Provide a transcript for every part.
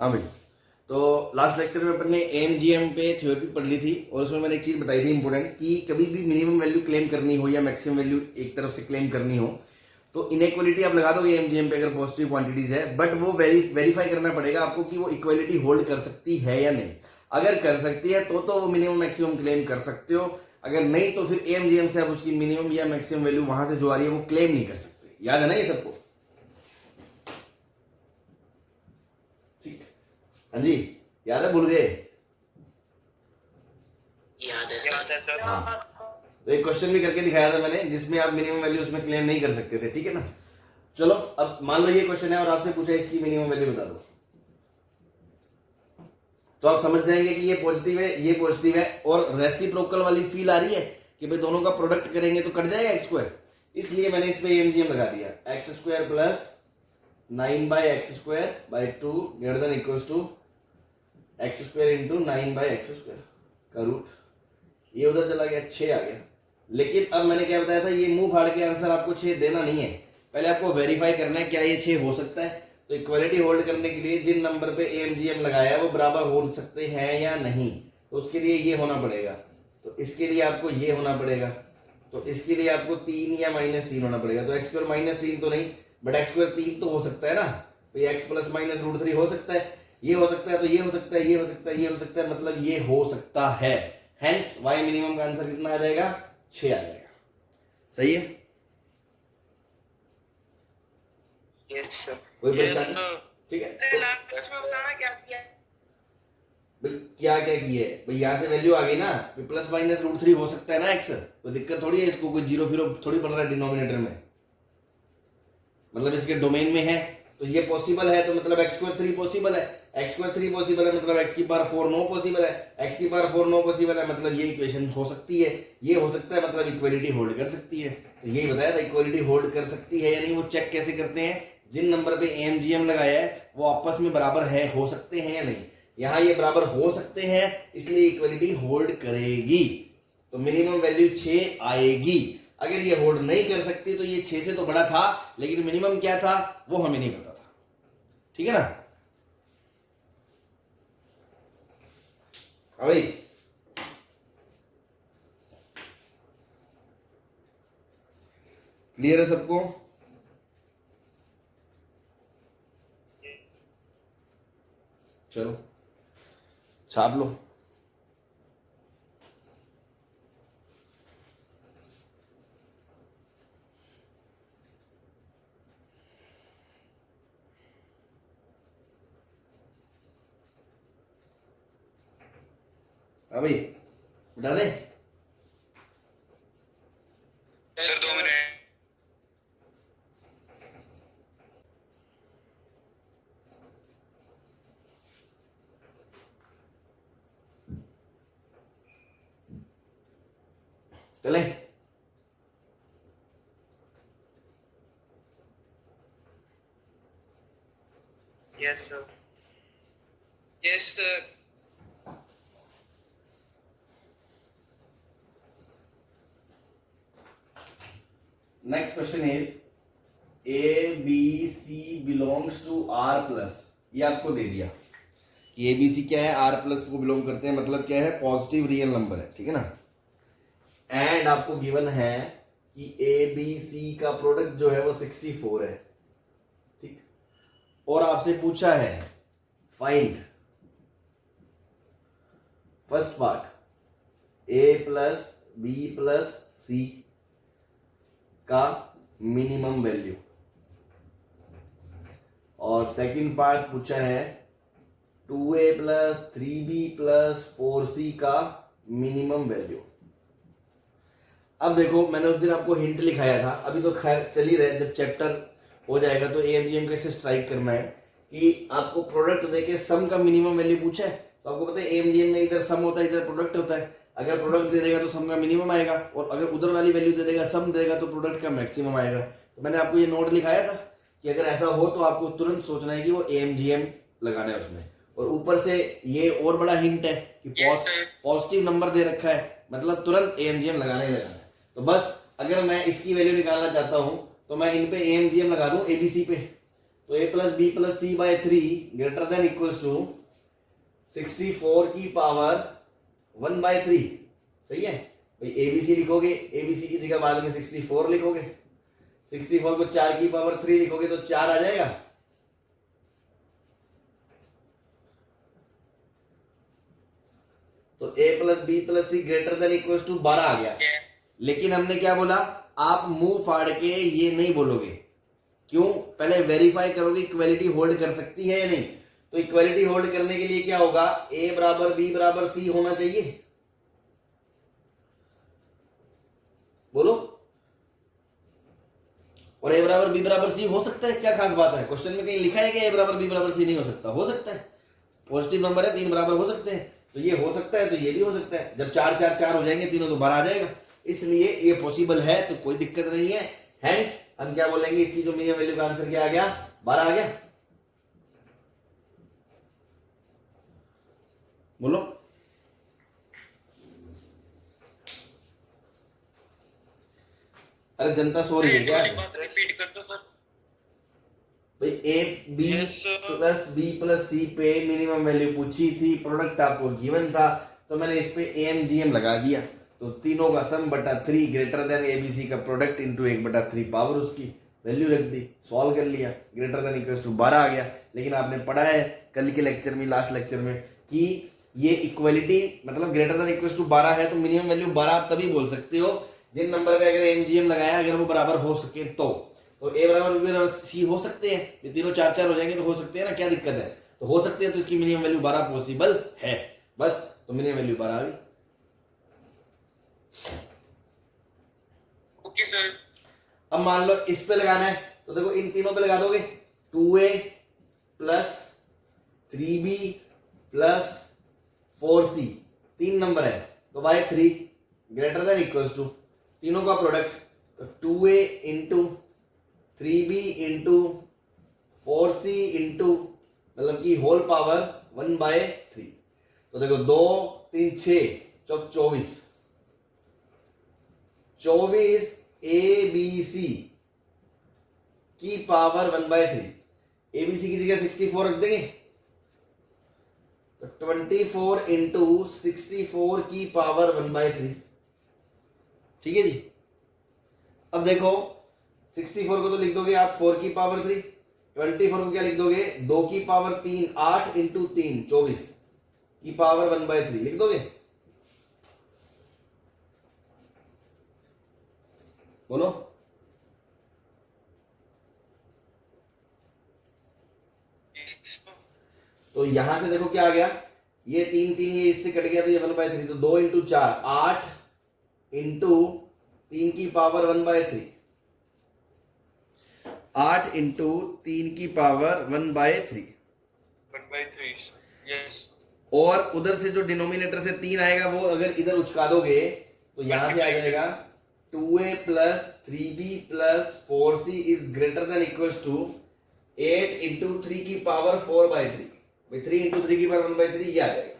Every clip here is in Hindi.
हाँ भाई, तो लास्ट लेक्चर में अपन ने एएमजीएम पे थ्योरी पढ़ ली थी और उसमें मैंने एक चीज़ बताई थी इंपॉर्टेंट कि कभी भी मिनिमम वैल्यू क्लेम करनी हो या मैक्सिमम वैल्यू एक तरफ से क्लेम करनी हो तो इनइक्वालिटी आप लगा दोगे एएमजीएम पे अगर पॉजिटिव क्वांटिटीज है, बट वो वेरीफाई करना पड़ेगा आपको कि वो इक्वालिटी होल्ड कर सकती है या नहीं। अगर कर सकती है तो वो मिनिमम मैक्सिमम क्लेम कर सकते हो, अगर नहीं तो फिर एएमजीएम से आप उसकी मिनिमम या मैक्सिमम वैल्यू वहां से जो आ रही है वो क्लेम नहीं कर सकते। याद है ना ये सबको? ठीक, हाँ जी, याद है? भूल गए? याद है सर। हाँ, तो एक क्वेश्चन भी करके दिखाया था मैंने जिसमें आप मिनिमम वैल्यू उसमें क्लेम नहीं कर सकते थे, ठीक है ना। चलो अब मान लो ये क्वेश्चन है और आपसे पूछा इसकी मिनिमम वैल्यू बता दो, तो आप समझ जाएंगे कि ये पॉजिटिव है और रेसिप्रोकल वाली फील आ रही है कि भाई दोनों का प्रोडक्ट करेंगे तो कट जाएगा एक्स स्क्वायर, इसलिए मैंने इस पे एमजीएम लगा दिया। X square plus 9/(x²/2) greater than equals to x² into 9/(x²) का रूट। ये उधर चला गया, 6 आ गया। लेकिन अब मैंने क्या बताया था, ये मुंह फाड़ के आंसर आपको 6 देना नहीं है, पहले आपको वेरीफाई करना है क्या ये 6 हो सकता है। तो इक्वालिटी होल्ड करने के लिए जिन नंबर पे एएमजीएम लगाया है वो बराबर हो सकते हैं या नहीं, तो उसके लिए ये होना पड़ेगा, तो इसके लिए आपको ये होना पड़ेगा, तो इसके लिए आपको 3 या -3 होना पड़ेगा। तो x² -3 तो नहीं, बट x² 3 तो हो सकता है ना, तो x + -√3 हो सकता है, ये हो सकता है, तो ये हो सकता है, ये हो सकता है, ये हो सकता है, मतलब ये हो सकता है। हेंस y मिनिमम का आंसर कितना आ जाएगा? 6 आ जाएगा। सही है? Yes sir. कोई परेशानी? ठीक है, भाई क्या क्या किए भाई, यहाँ से वैल्यू आ गई ना, +- √3 हो सकता है ना x, तो दिक्कत थोड़ी है, इसको कोई 0 थोड़ी बन रहा है डिनोमिनेटर में, मतलब इसके डोमेन में है, तो ये पॉसिबल है, तो मतलब x² 3 पॉसिबल है, x² 3 पॉसिबल है, मतलब x⁴ 9 पॉसिबल है, x⁴ 9 पॉसिबल है, मतलब ये इक्वेशन हो सकती है, ये हो सकता है, मतलब इक्वालिटी होल्ड कर सकती है। तो यही बताया था इक्वालिटी होल्ड कर सकती है या नहीं, वो चेक कैसे करते हैं, जिन नंबर पे एएमजीएम लगाया है वो आपस में बराबर है, हो सकते हैं या नहीं। यहाँ ये बराबर हो सकते हैं, इसलिए इक्वालिटी होल्ड करेगी, तो मिनिमम वैल्यू 6 आएगी। अगर ये होल्ड नहीं कर सकती तो ये 6 से तो बड़ा था, लेकिन मिनिमम क्या था वो हमें नहीं पता था, ठीक है ना। भाई क्लियर है सबको? चलो छाप लो। हाँ भाई बता दे सर 2 मिनट। चले। Yes sir. Yes sir. Next question is ABC belongs to R+, ये आपको दे दिया कि ABC क्या है, R+ को बिलोंग करते हैं, मतलब क्या है, पॉजिटिव रियल नंबर है, ठीक है ना। एंड आपको गिवन है कि ABC का प्रोडक्ट जो है वो 64 है, ठीक, और आपसे पूछा है find first part A + B + C का मिनिमम वैल्यू, और सेकंड पार्ट पूछा है 2A + 3B + 4C का मिनिमम वैल्यू। अब देखो मैंने उस दिन आपको हिंट लिखाया था, अभी तो खैर चल ही रहा है, जब चैप्टर हो जाएगा तो एएमजीएम कैसे स्ट्राइक करना है कि आपको प्रोडक्ट देके सम का मिनिमम वैल्यू पूछा है, तो आपको पता है एएमजीएम में इधर सम होता है इधर प्रोडक्ट होता है, अगर प्रोडक्ट दे देगा तो सम का मिनिमम आएगा, और अगर उधर वाली वैल्यू दे देगा सम देगा तो प्रोडक्ट का मैक्सिमम आएगा। तो मैंने आपको ये नोट लिखाया था कि अगर ऐसा हो तो आपको तुरंत सोचना है कि वो एएमजीएम लगाना है उसमें। और ऊपर से ये और बड़ा हिंट है कि पॉजिटिव नंबर दे रखा है, मतलब तुरंत एएमजीएम लगाना ही लगाना है। तो बस अगर मैं इसकी वैल्यू निकालना चाहता हूं तो मैं इन पे एएमजीएम लगा दूं ABC पे, तो a plus B plus C by 3 greater than equals to 64 की पावर 1/3। सही है भाई, एबीसी लिखोगे, एबीसी की जगह बाद में 64 लिखोगे, 64 को 4 की पावर 3 लिखोगे तो 4 आ जाएगा। तो a plus B plus C greater than equals to 12 आ गया। लेकिन हमने क्या बोला, आप मुंह फाड़ के ये नहीं बोलोगे। क्यों? पहले वेरीफाई करोगे इक्वालिटी होल्ड कर सकती है या नहीं। तो इक्वालिटी होल्ड करने के लिए क्या होगा, a बराबर b बराबर c होना चाहिए। बोलो। और a बराबर b बराबर c हो सकता है, क्या खास बात है? क्वेश्चन में कहीं लिखा है कि a बराबर b बराबर c नहीं हो सकता? हो सकता है, पॉजिटिव नंबर है, 3 बराबर हो सकते हैं, तो ये हो सकता है, तो ये भी हो सकता है। जब 4 4 4 हो जाएंगे तीनों तो 12 आ जाएगा, इसलिए ये पॉसिबल है, तो कोई दिक्कत नहीं है। हेंस हम क्या बोलेंगे, इसकी जो मिनिमम वैल्यू का आंसर क्या आ गया, 12 आ गया। बोलो। अरे जनता सो रही है क्या? रिपीट कर दो सर। भाई A B plus B plus C पे मिनिमम वैल्यू पूछी थी, प्रोडक्ट आपको गिवन था, तो मैंने इस पे AMGM लगा दिया। तो तीनों का सम बटा 3 ग्रेटर देन ABC का प्रोडक्ट इंटू 1/3 पावर उसकी वैल्यू रख दी, सॉल्व कर लिया, ग्रेटर देन इक्वल्स टू 12 आ गया। लेकिन आपने पढ़ा है कल के लेक्चर में, लास्ट लेक्चर में, कि ये इक्वलिटी मतलब ग्रेटर देन इक्वल्स टू 12 है, तो मिनिमम वैल्यू 12 आप तभी बोल सकते हो जिन नंबर पे अगर AMGM लगाया, अगर वो बराबर हो सके तो a बराबर b बराबर c हो सकते हैं, ये तीनों 4 4 हो जाएंगे तो हो सकते हैं ना, क्या दिक्कत है? तो हो सकते हैं, तो इसकी मिनिमम वैल्यू 12 पॉसिबल है, बस। तो मिनिमम वैल्यू 12 आ गई। Okay sir. अब मान लो इस पे लगाना है, तो देखो इन तीनों पे लगा दोगे, 2a plus 3b plus 4c, 3 number है, तो by 3 greater than equals to तीनों का प्रोडक्ट, तो 2a into 3b into 4c into मतलब की होल पावर 1/3। तो देखो 2 3 6 24 ABC की पावर 1/3, ABC की जगह 64 रख देंगे, तो 24 इंटू 64 की पावर 1/3। ठीक है जी। अब देखो 64 को तो लिख दोगे आप 4 की पावर 3, 24 को क्या लिख दोगे, 2 की पावर 3, 8 इंटू 3 24 की पावर 1/3 लिख दोगे। बोलो। तो यहां से देखो क्या आ गया, ये 3 3 ये इससे कट गया, तो ये 1/3, तो 2 इंटू 4 8 इंटू 3 की पावर 1/3, 8 इंटू 3 की पावर 1/3। 1/3 यस। और उधर से जो डिनोमिनेटर से 3 आएगा वो अगर इधर उचका दोगे तो यहां से आ जाएगा 2a plus 3b plus 4c is greater than equals to 8 into 3 की पावर 4/3। 3 इंटू 3 की पावर 1/3 ये आ जाएगा।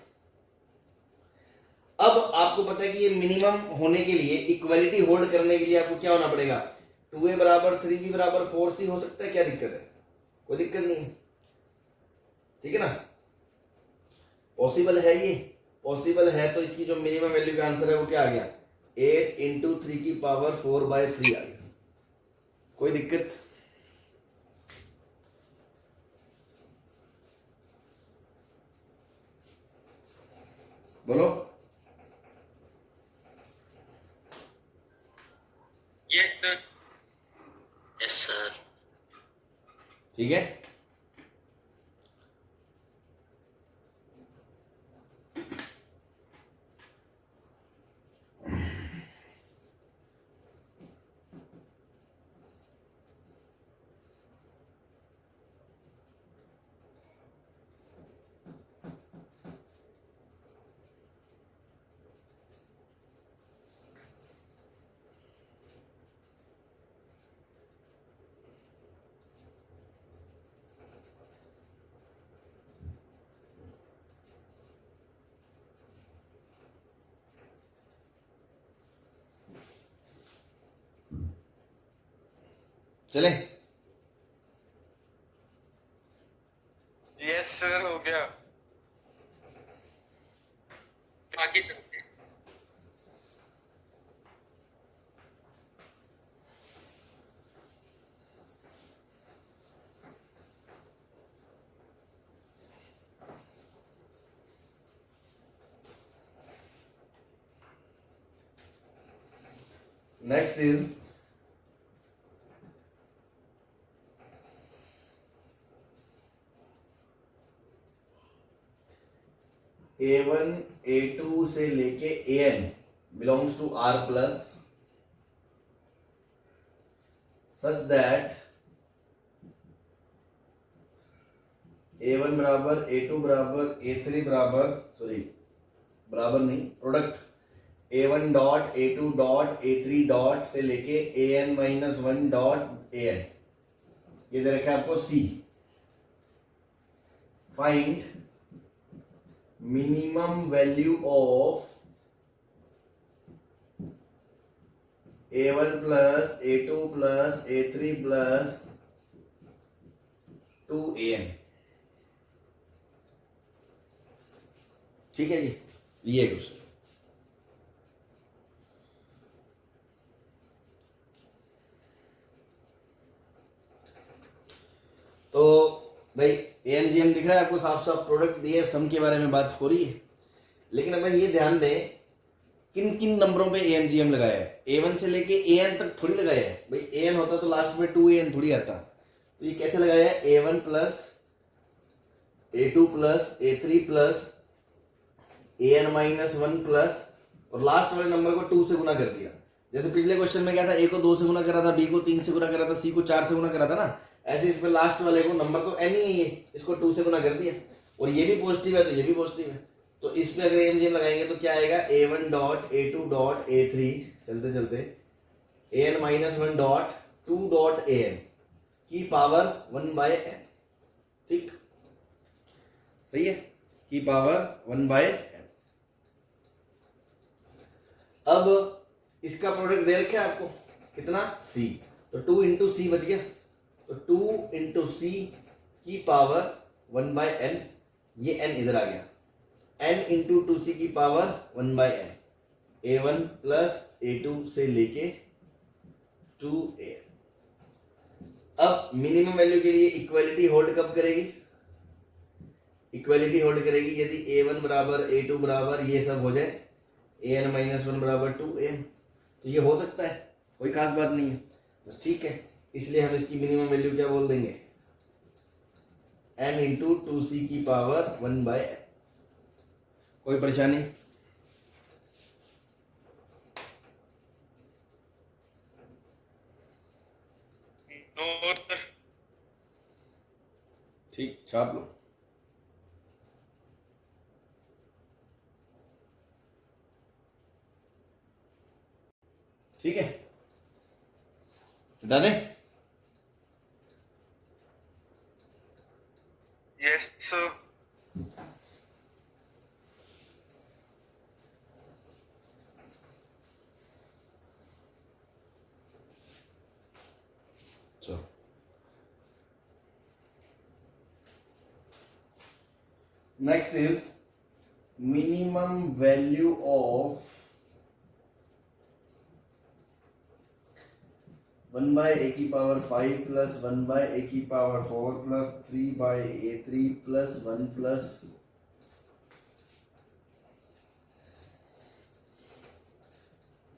अब आपको पता है कि ये मिनिमम होने के लिए, इक्वालिटी होल्ड करने के लिए आपको क्या होना पड़ेगा, 2a बराबर 3b बराबर 4c हो सकता है, क्या दिक्कत है? कोई दिक्कत नहीं है, ठीक है ना, पॉसिबल है, ये पॉसिबल है। तो इसकी जो मिनिमम वैल्यू का आंसर है वो क्या आ गया, 8 इंटू 3 की पावर 4/3 आ गया। कोई दिक्कत? बोलो। Yes sir. Yes sir. ठीक है। चले। सर हो गया, आगे चलते हैं। नेक्स्ट इज A1 A2 से लेके AN belongs to R plus such that A1 बराबर A2 बराबर A3 बराबर बराबर नहीं, product A1 dot A2 dot A3 dot से लेके AN माइनस 1 डॉट AN, ये दे रखा है आपको C। Find minimum value of A1 plus A2 plus A3 plus 2AN। ठीक है जी, ये क्वेश्चन। तो भाई ANGM दिख रहा है आपको, साफ साफ प्रोडक्ट दिए, सम के बारे में बात हो रही है। लेकिन अब ये ध्यान दें किन किन नंबरों पे ANGM लगाया है। A1 से लेके AN तक थोड़ी लगाया है भाई, AN होता तो लास्ट में 2AN थोड़ी आता। तो ये कैसे लगाया है, A1 plus A2 plus A3 plus AN minus 1 plus, और लास्ट वाले नंबर को 2 से गुना कर दिया। जैसे पिछले क्वेश्चन में क्या था, A को 2 से गुना करा था, B को 3 से गुना करा था, C को 4 से गुना करा था ना, ऐसे इसमें लास्ट वाले को नंबर तो n ही है, इसको 2 से गुना कर दिया, और ये भी पॉजिटिव है तो ये भी पॉजिटिव है। तो इस पे अगर ANGM लगाएंगे तो क्या आएगा, A1 dot A2 dot A3 चलते चलते AN minus 1 dot 2 dot AN की पावर 1 बाय n। ठीक, सही है, की पावर 1 बाय n। अब इसका प्रोडक्ट दे रखा है आपको कितना, C, तो 2 इंटू सी बच गया, तो 2 इंटू सी की पावर 1 बाय n, ये n इधर आ गया, n इंटू 2c की power 1 bye n, A1 plus A2 से लेके 2AN। अब मिनिमम वैल्यू के लिए इक्वालिटी होल्ड कब करेगी, इक्वालिटी होल्ड करेगी यदि A1 बराबर A2 बराबर ये सब हो जाए, AN माइनस 1 बराबर 2AN। तो ये हो सकता है, कोई खास बात नहीं है, बस ठीक है। इसलिए हम इसकी मिनिमम वैल्यू क्या बोल देंगे, n इंटू 2c की पावर 1 बाय n। कोई परेशानी, ठीक, छाप लो। ठीक है, बता दें। Yes sir. चलो, next is minimum value of 1 by a की पावर 5 प्लस 1 बाय a की power 4 plus 3 by a3 plus 1 plus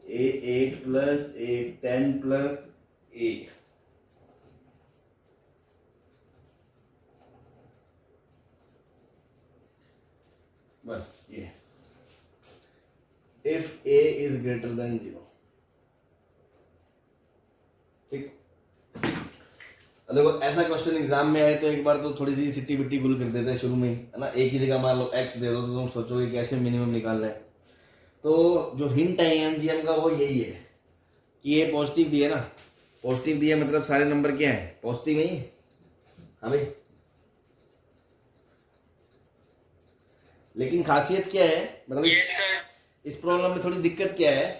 a8 plus a10 plus a। बस ये, if a is greater than 0। ठीक, देखो ऐसा क्वेश्चन एग्जाम में आए तो एक बार तो थोड़ी सी सिट्टी बिट्टी गुल कर देते हैं शुरू में ही, है ना। एक ही जगह मान लो x दे दो तो तुम सोचोगे कैसे मिनिमम निकालना है। तो जो हिंट है ANGM का वो यही है कि ये पॉजिटिव दिया ना, पॉजिटिव दिया मतलब सारे नंबर क्या है, पॉजिटिव है ये। हाँ भाई, लेकिन खासियत क्या है, मतलब इस प्रॉब्लम में थोड़ी दिक्कत क्या है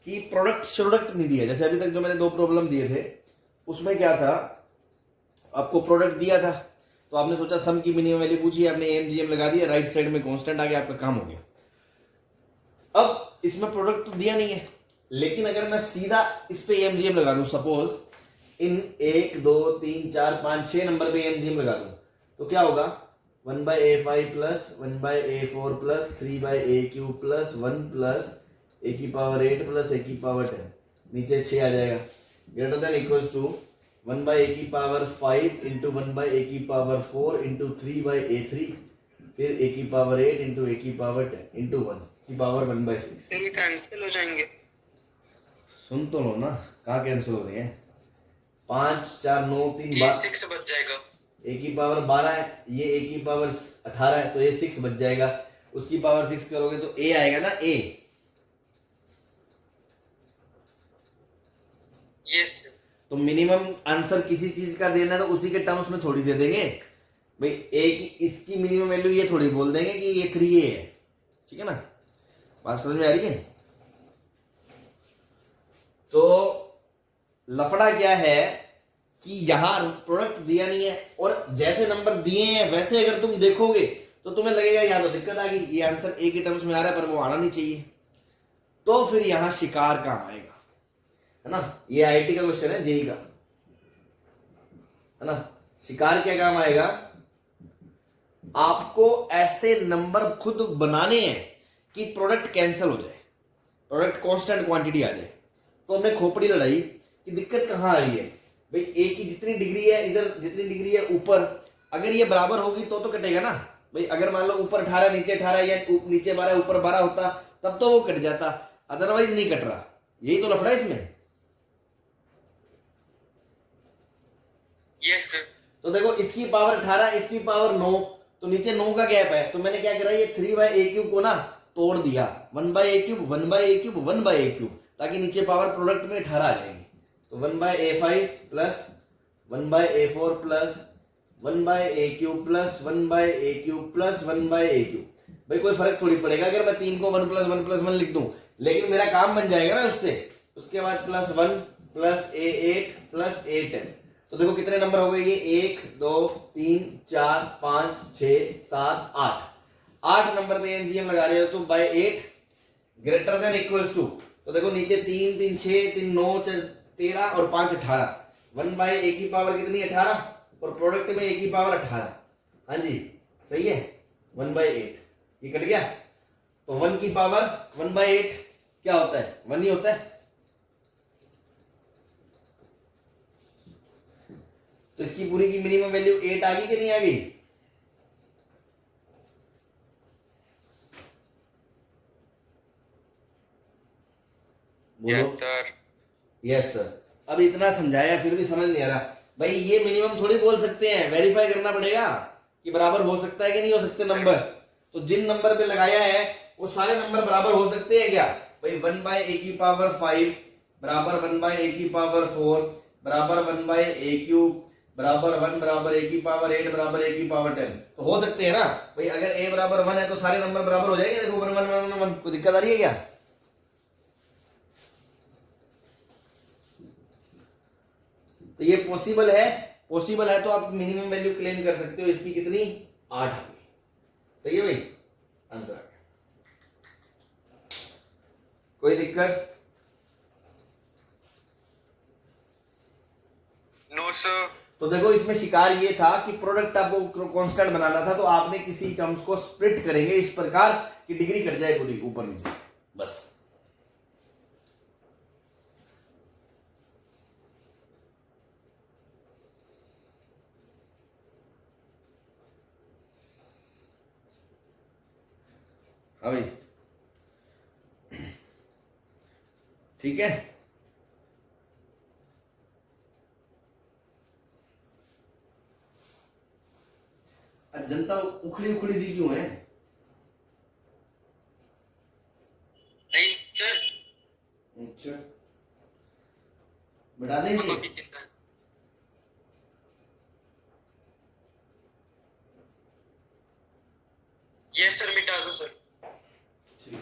कि प्रोडक्ट नहीं दिया। जैसे अभी तक जो मैंने 2 प्रॉब्लम दिए थे उसमें क्या था, आपको प्रोडक्ट दिया था, तो आपने सोचा सम की मिनिमम वैल्यू पूछी, आपने एमजीएम लगा दिया, राइट साइड में कांस्टेंट आ गया, आपका काम हो गया। अब इसमें प्रोडक्ट तो दिया नहीं है, लेकिन अगर मैं सीधा इस पे एमजीएम लगा दूं, सपोज इन 1 2 3 4 5 6 नंबर पे एमजीएम लगा दूं, तो क्या होगा 1/a5 plus 1/a4 plus 3/a³ plus 1 plus a की पावर 8 प्लस a की पावर 10, नीचे 6 आ जाएगा, greater than equals to 1/a की पावर 5 इंटू 1/a की पावर 4 इंटू 3/a3, फिर a की पावर 8 इंटू a की पावर 10 इंटू 1 की पावर 1/6। फिर भी कैंसिल हो जाएंगे। सुन तो लो ना, कहाँ कैंसिल हो रही है? 5 4 9 3 ये 6 बच जाएगा। a की पावर 12 है, ये a की पावर 18 है, तो ये 6 बच जाएगा। उसकी पावर 6 करोगे तो a आएगा ना, a। यस तो मिनिमम आंसर किसी चीज का देना है तो उसी के टर्म्स में थोड़ी दे देंगे भाई। a की इसकी मिनिमम वैल्यू ये थोड़ी बोल देंगे कि ये 3a है, ठीक है ना? बात समझ में आ रही है? तो लफड़ा क्या है कि यहां प्रोडक्ट दिया नहीं है, और जैसे नंबर दिए हैं वैसे अगर तुम देखोगे तो तुम्हें लगेगा यहां तो दिक्कत आ गई, ये आंसर ए के टर्म्स में आ रहा है पर वो आना नहीं चाहिए, तो फिर यहां शिकार काम आएगा, है ना? ये आईटी का क्वेश्चन है, जेई का, है ना? शिकार क्या काम आएगा? आपको ऐसे नंबर खुद बनाने हैं कि प्रोडक्ट कैंसिल हो जाए, प्रोडक्ट कांस्टेंट क्वांटिटी आ जाए। तो हमने खोपड़ी लड़ाई कि दिक्कत कहां आ रही है भाई, ए की जितनी डिग्री है इधर, जितनी डिग्री है ऊपर, अगर ये बराबर होगी तो कटेगा ना भाई। अगर मान लो ऊपर 18 नीचे 18 या नीचे 12 ऊपर 12 होता तब तो वो कट जाता, अदरवाइज नहीं कट रहा। यही तो लफड़ा है इसमें। Yes sir. तो देखो इसकी पावर 18, इसकी पावर 9, तो नीचे 9 का गैप है, तो मैंने क्या करा, ये 3/a³ को ना तोड़ दिया, 1/a³ 1/a³ 1/a³, ताकि नीचे पावर प्रोडक्ट में 18 आ जाएगी। तो 1/a5 plus 1/a4 plus 1/a³ plus 1/a³ plus 1/a³। भाई कोई फर्क थोड़ी पड़ेगा अगर मैं 3 को 1 प्लस 1 प्लस 1 लिख दूं, लेकिन मेरा काम बन जाएगा ना उससे। उसके बाद plus 1 plus a8 plus a10। तो देखो कितने नंबर हो गए ये, 1 2 3 4 5 6 7 8, 8 नंबर पे एमजीएम लगा रहे हो तो by 8 greater than equals to, तो देखो नीचे 3 3 6 3 9 13 और 5 18, 1/a की पावर कितनी 18, और प्रोडक्ट में a की पावर 18। हाँ जी सही है, 1/8 ये कट गया। तो 1 की पावर 1/8 क्या होता है, 1 ही होता है। तो इसकी पूरी की मिनिमम वैल्यू 8 आ गई कि नहीं आ गई? Yes sir. Yes sir. अब इतना समझाया फिर भी समझ नहीं आ रहा भाई, ये मिनिमम थोड़ी बोल सकते हैं, वेरीफाई करना पड़ेगा कि बराबर हो सकता है कि नहीं हो सकते नंबर। तो जिन नंबर पे लगाया है वो सारे नंबर बराबर हो सकते हैं क्या भाई? 1/a की पावर 5 बराबर 1/a की पावर 4 बराबर 1/a³ बराबर 1 बराबर a की पावर 8 बराबर a की पावर 10, तो हो सकते हैं ना भाई। अगर a बराबर 1 है तो सारे नंबर बराबर हो जाएंगे। देखो 1 1 1 1, कोई दिक्कत आ रही है क्या? तो ये पॉसिबल है, पॉसिबल है तो आप मिनिमम वैल्यू क्लेम कर सकते हो। इसकी कितनी 8 आ गई, सही है भाई, आंसर आ गया। कोई दिक्कत? No sir. तो देखो इसमें शिकार ये था कि प्रोडक्ट आपको कांस्टेंट बनाना था, तो आपने किसी टर्म्स को स्प्लिट करेंगे इस प्रकार कि डिग्री कट जाए पूरी ऊपर नीचे, बस। हाँ भाई ठीक है। जनता उखड़ी उखड़ी सी क्यों है? नहीं सर, अच्छा बता देंगे। कोई भी चिंता नहीं। यस सर, मिटा दो सर। ठीक।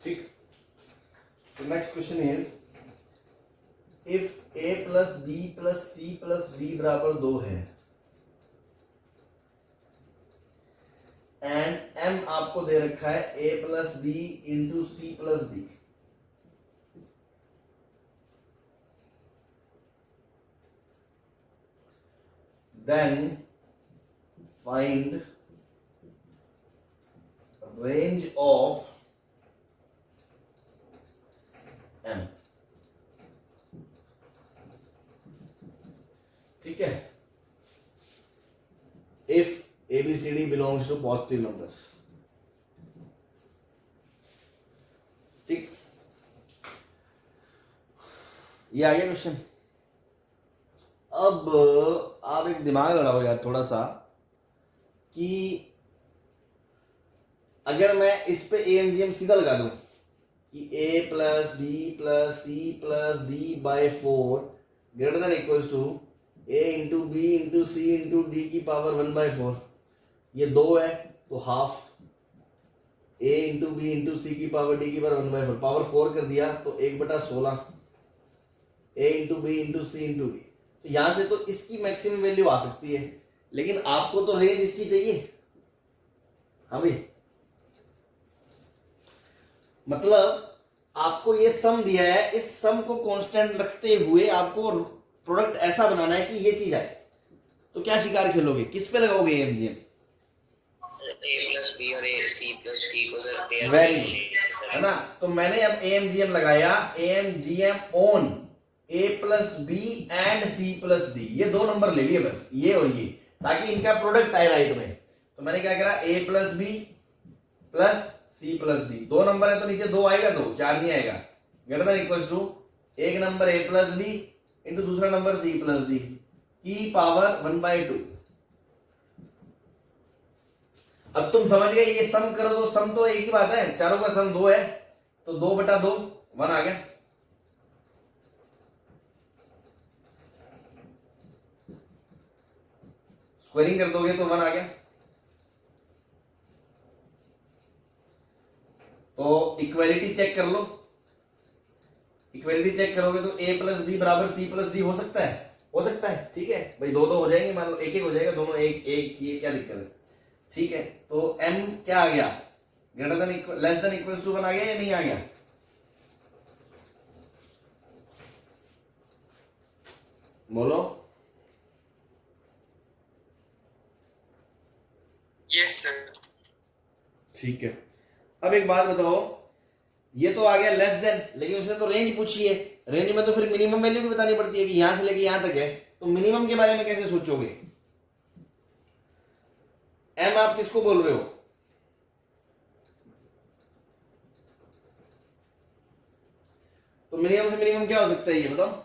ठीक। तो next question is if a plus B plus C plus D बराबर 2 है एंड m आपको दे रखा है a plus B into C plus D, then find range of m। ठीक है, if ABCD belongs to positive numbers। ठीक, ये आ गया क्वेश्चन। अब आप एक दिमाग लड़ाओ यार थोड़ा सा कि अगर मैं इस पे AMGM सीधा लगा दूं कि a plus B plus C plus D by 4 greater than equals to a into B into C into D की पावर 1/4, ये 2 है तो half a into B into C की पावर डी की पावर 1/4, पावर 4 कर दिया तो 1/16 a into B into C into D. तो यहां से तो इसकी मैक्सिमम वैल्यू आ सकती है, लेकिन आपको तो रेंज इसकी चाहिए। हाँ भाई, मतलब आपको ये सम दिया है, इस सम को कांस्टेंट रखते हुए आपको प्रोडक्ट ऐसा बनाना है कि ये चीज आए। तो क्या शिकार खेलोगे, किस पे लगाओगे AMGM? a प्लस बी और a c प्लस d को सर पेयर वेरी गुड, है ना। तो मैंने अब AMGM लगाया, AMGM on a plus B and c plus D, ये 2 नंबर ले लिए बस, ये और ये, ताकि इनका प्रोडक्ट आए राइट में। तो मैंने क्या करा, a plus B plus C plus D, 2 number है तो नीचे 2 आएगा, 2 4 नहीं आएगा, ग्रेटर देन इक्वल्स टू एक number a plus B into दूसरा नंबर c प्लस डी की पावर 1/2। अब तुम समझ गए, ये सम करो तो सम तो एक ही बात है, चारों का सम 2 है तो 2/2 1 आ गया। स्क्वायरिंग कर दोगे तो 1 आ गया। तो इक्वालिटी चेक कर लो, इक्वालिटी चेक करोगे तो a प्लस बी बराबर सी प्लस डी हो सकता है, हो सकता है। ठीक है भाई, 2-2 हो जाएंगे, मान लो 1-1 हो जाएगा, दोनों 1-1, ये क्या दिक्कत है। ठीक है, तो m क्या आ गया, greater than less than equals to 1 आ गया या नहीं आ गया? बोलो। Yes sir. ठीक है, अब एक बात बताओ, ये तो आ गया लेस देन, लेकिन उसने तो रेंज पूछी है, रेंज में तो फिर मिनिमम वैल्यू भी बतानी पड़ती है कि यहां से लेके यहां तक है, तो मिनिमम के बारे में कैसे सोचोगे? एम आप किसको बोल रहे हो? तो मिनिमम से मिनिमम क्या हो सकता है ये बताओ?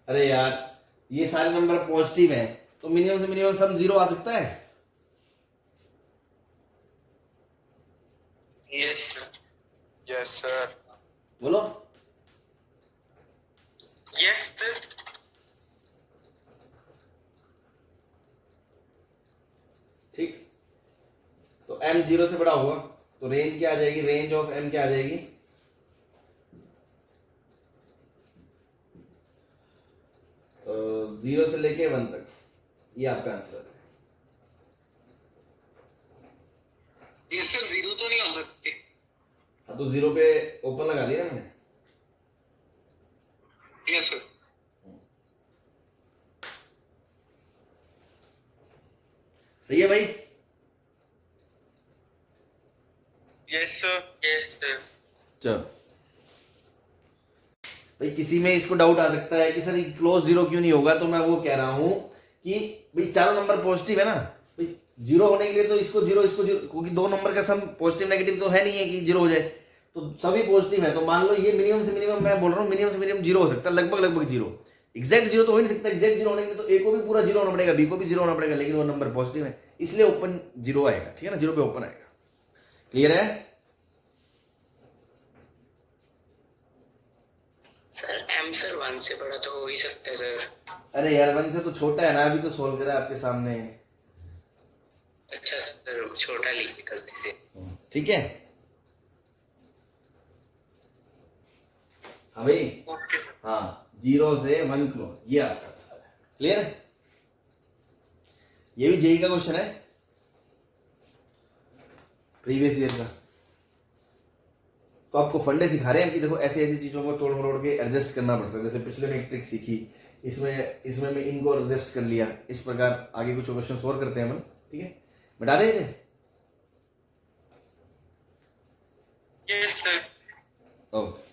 अरे यार, ये सारे नंबर पॉजिटिव हैं, तो मिनिमम से मिनिमम सम 0 आ सकता है। Yes sir. Yes sir. बोलो। Yes sir. ठीक, तो m 0 से बड़ा होगा तो रेंज क्या आ जाएगी, रेंज ऑफ m क्या आ जाएगी? 0 से लेके 1 तक, ये आपका आंसर है। ये सर 0 तो नहीं हो सकती। हाँ, तो 0 पे ओपन लगा दिया ना मैंने। Yes sir. सही है भाई? Yes sir. Yes sir. चलो भाई, किसी में इसको डाउट आ सकता है कि सर क्लोज 0 क्यों नहीं होगा, तो मैं वो कह रहा हूं कि भाई चारों नंबर पॉजिटिव है ना, भाई 0 होने के लिए तो इसको 0 क्योंकि 2 नंबर का सम पॉजिटिव नेगेटिव तो है नहीं है कि 0 हो जाए, तो सभी पॉजिटिव है। तो मान लो ये मिनिमम से मिनिमम, मैं बोल रहा हूँ मिनिमम से मिनिमम 0 हो सकता है, लगभग 0। एग्जैक्ट 0 तो हो ही नहीं सकता, एग्जैक्ट 0 होने के लिए तो ए को भी पूरा 0 होना पड़ेगा, बी को भी 0 होना पड़ेगा, लेकिन वो नंबर पॉजिटिव है इसलिए ओपन 0 आएगा। ठीक है ना, 0 पे ओपन आएगा। क्लियर है सर m सर 1 से बड़ा तो हो ही सकता है सर। अरे यार 1 से तो छोटा है ना, अभी तो सोल्व करा आपके सामने। अच्छा सर, छोटा लिखी गलती से। ठीक है हाँ भाई। Okay sir. हाँ 0 से 1 क्लोज, ये आपका आंसर है। क्लियर है? ये भी जेई का क्वेश्चन है, प्रीवियस ईयर का। तो आपको फंडे सिखा रहे हैं कि देखो ऐसी ऐसी चीजों को तोड़ मरोड़ के एडजस्ट करना पड़ता है। जैसे पिछले में एक ट्रिक सीखी, इसमें मैं इनको एडजस्ट कर लिया। इस प्रकार आगे कुछ क्वेश्चन और करते हैं हम। ठीक है, बता दें इसे। Yes sir. Okay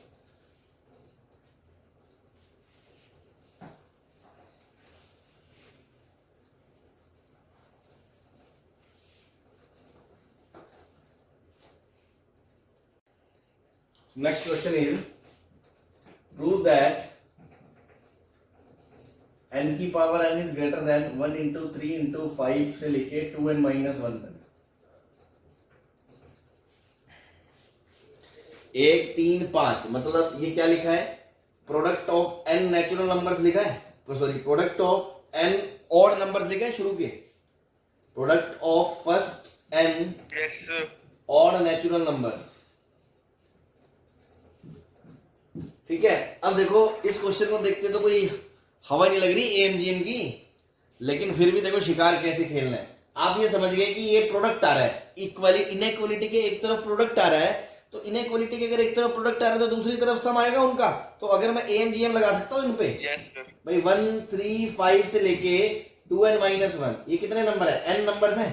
next question is prove that n की power n is greater than 1 into 3 into 5 से लेके 2n minus 1 तक। 1 3 5 मतलब ये क्या लिखा है? Product of n natural numbers लिखा है, sorry product of n odd numbers लिखा है शुरू के। Product of first n yes sir. Odd natural numbers. ठीक है, अब देखो इस क्वेश्चन को देखते तो कोई हवा नहीं लग रही एएमजीएम की, लेकिन फिर भी देखो शिकार कैसे खेलना है। आप ये समझ गए कि ये प्रोडक्ट आ रहा है, इनइक्वालिटी के एक तरफ प्रोडक्ट आ रहा है, तो इनइक्वालिटी के अगर एक तरफ प्रोडक्ट आ रहा है तो दूसरी तरफ सम आएगा उनका। तो अगर मैं एएमजीएम लगा सकता हूं इन पे। Yes sir. भाई 1 3 5 से लेके 2n माइनस 1, ये कितने नंबर है? n नंबर है।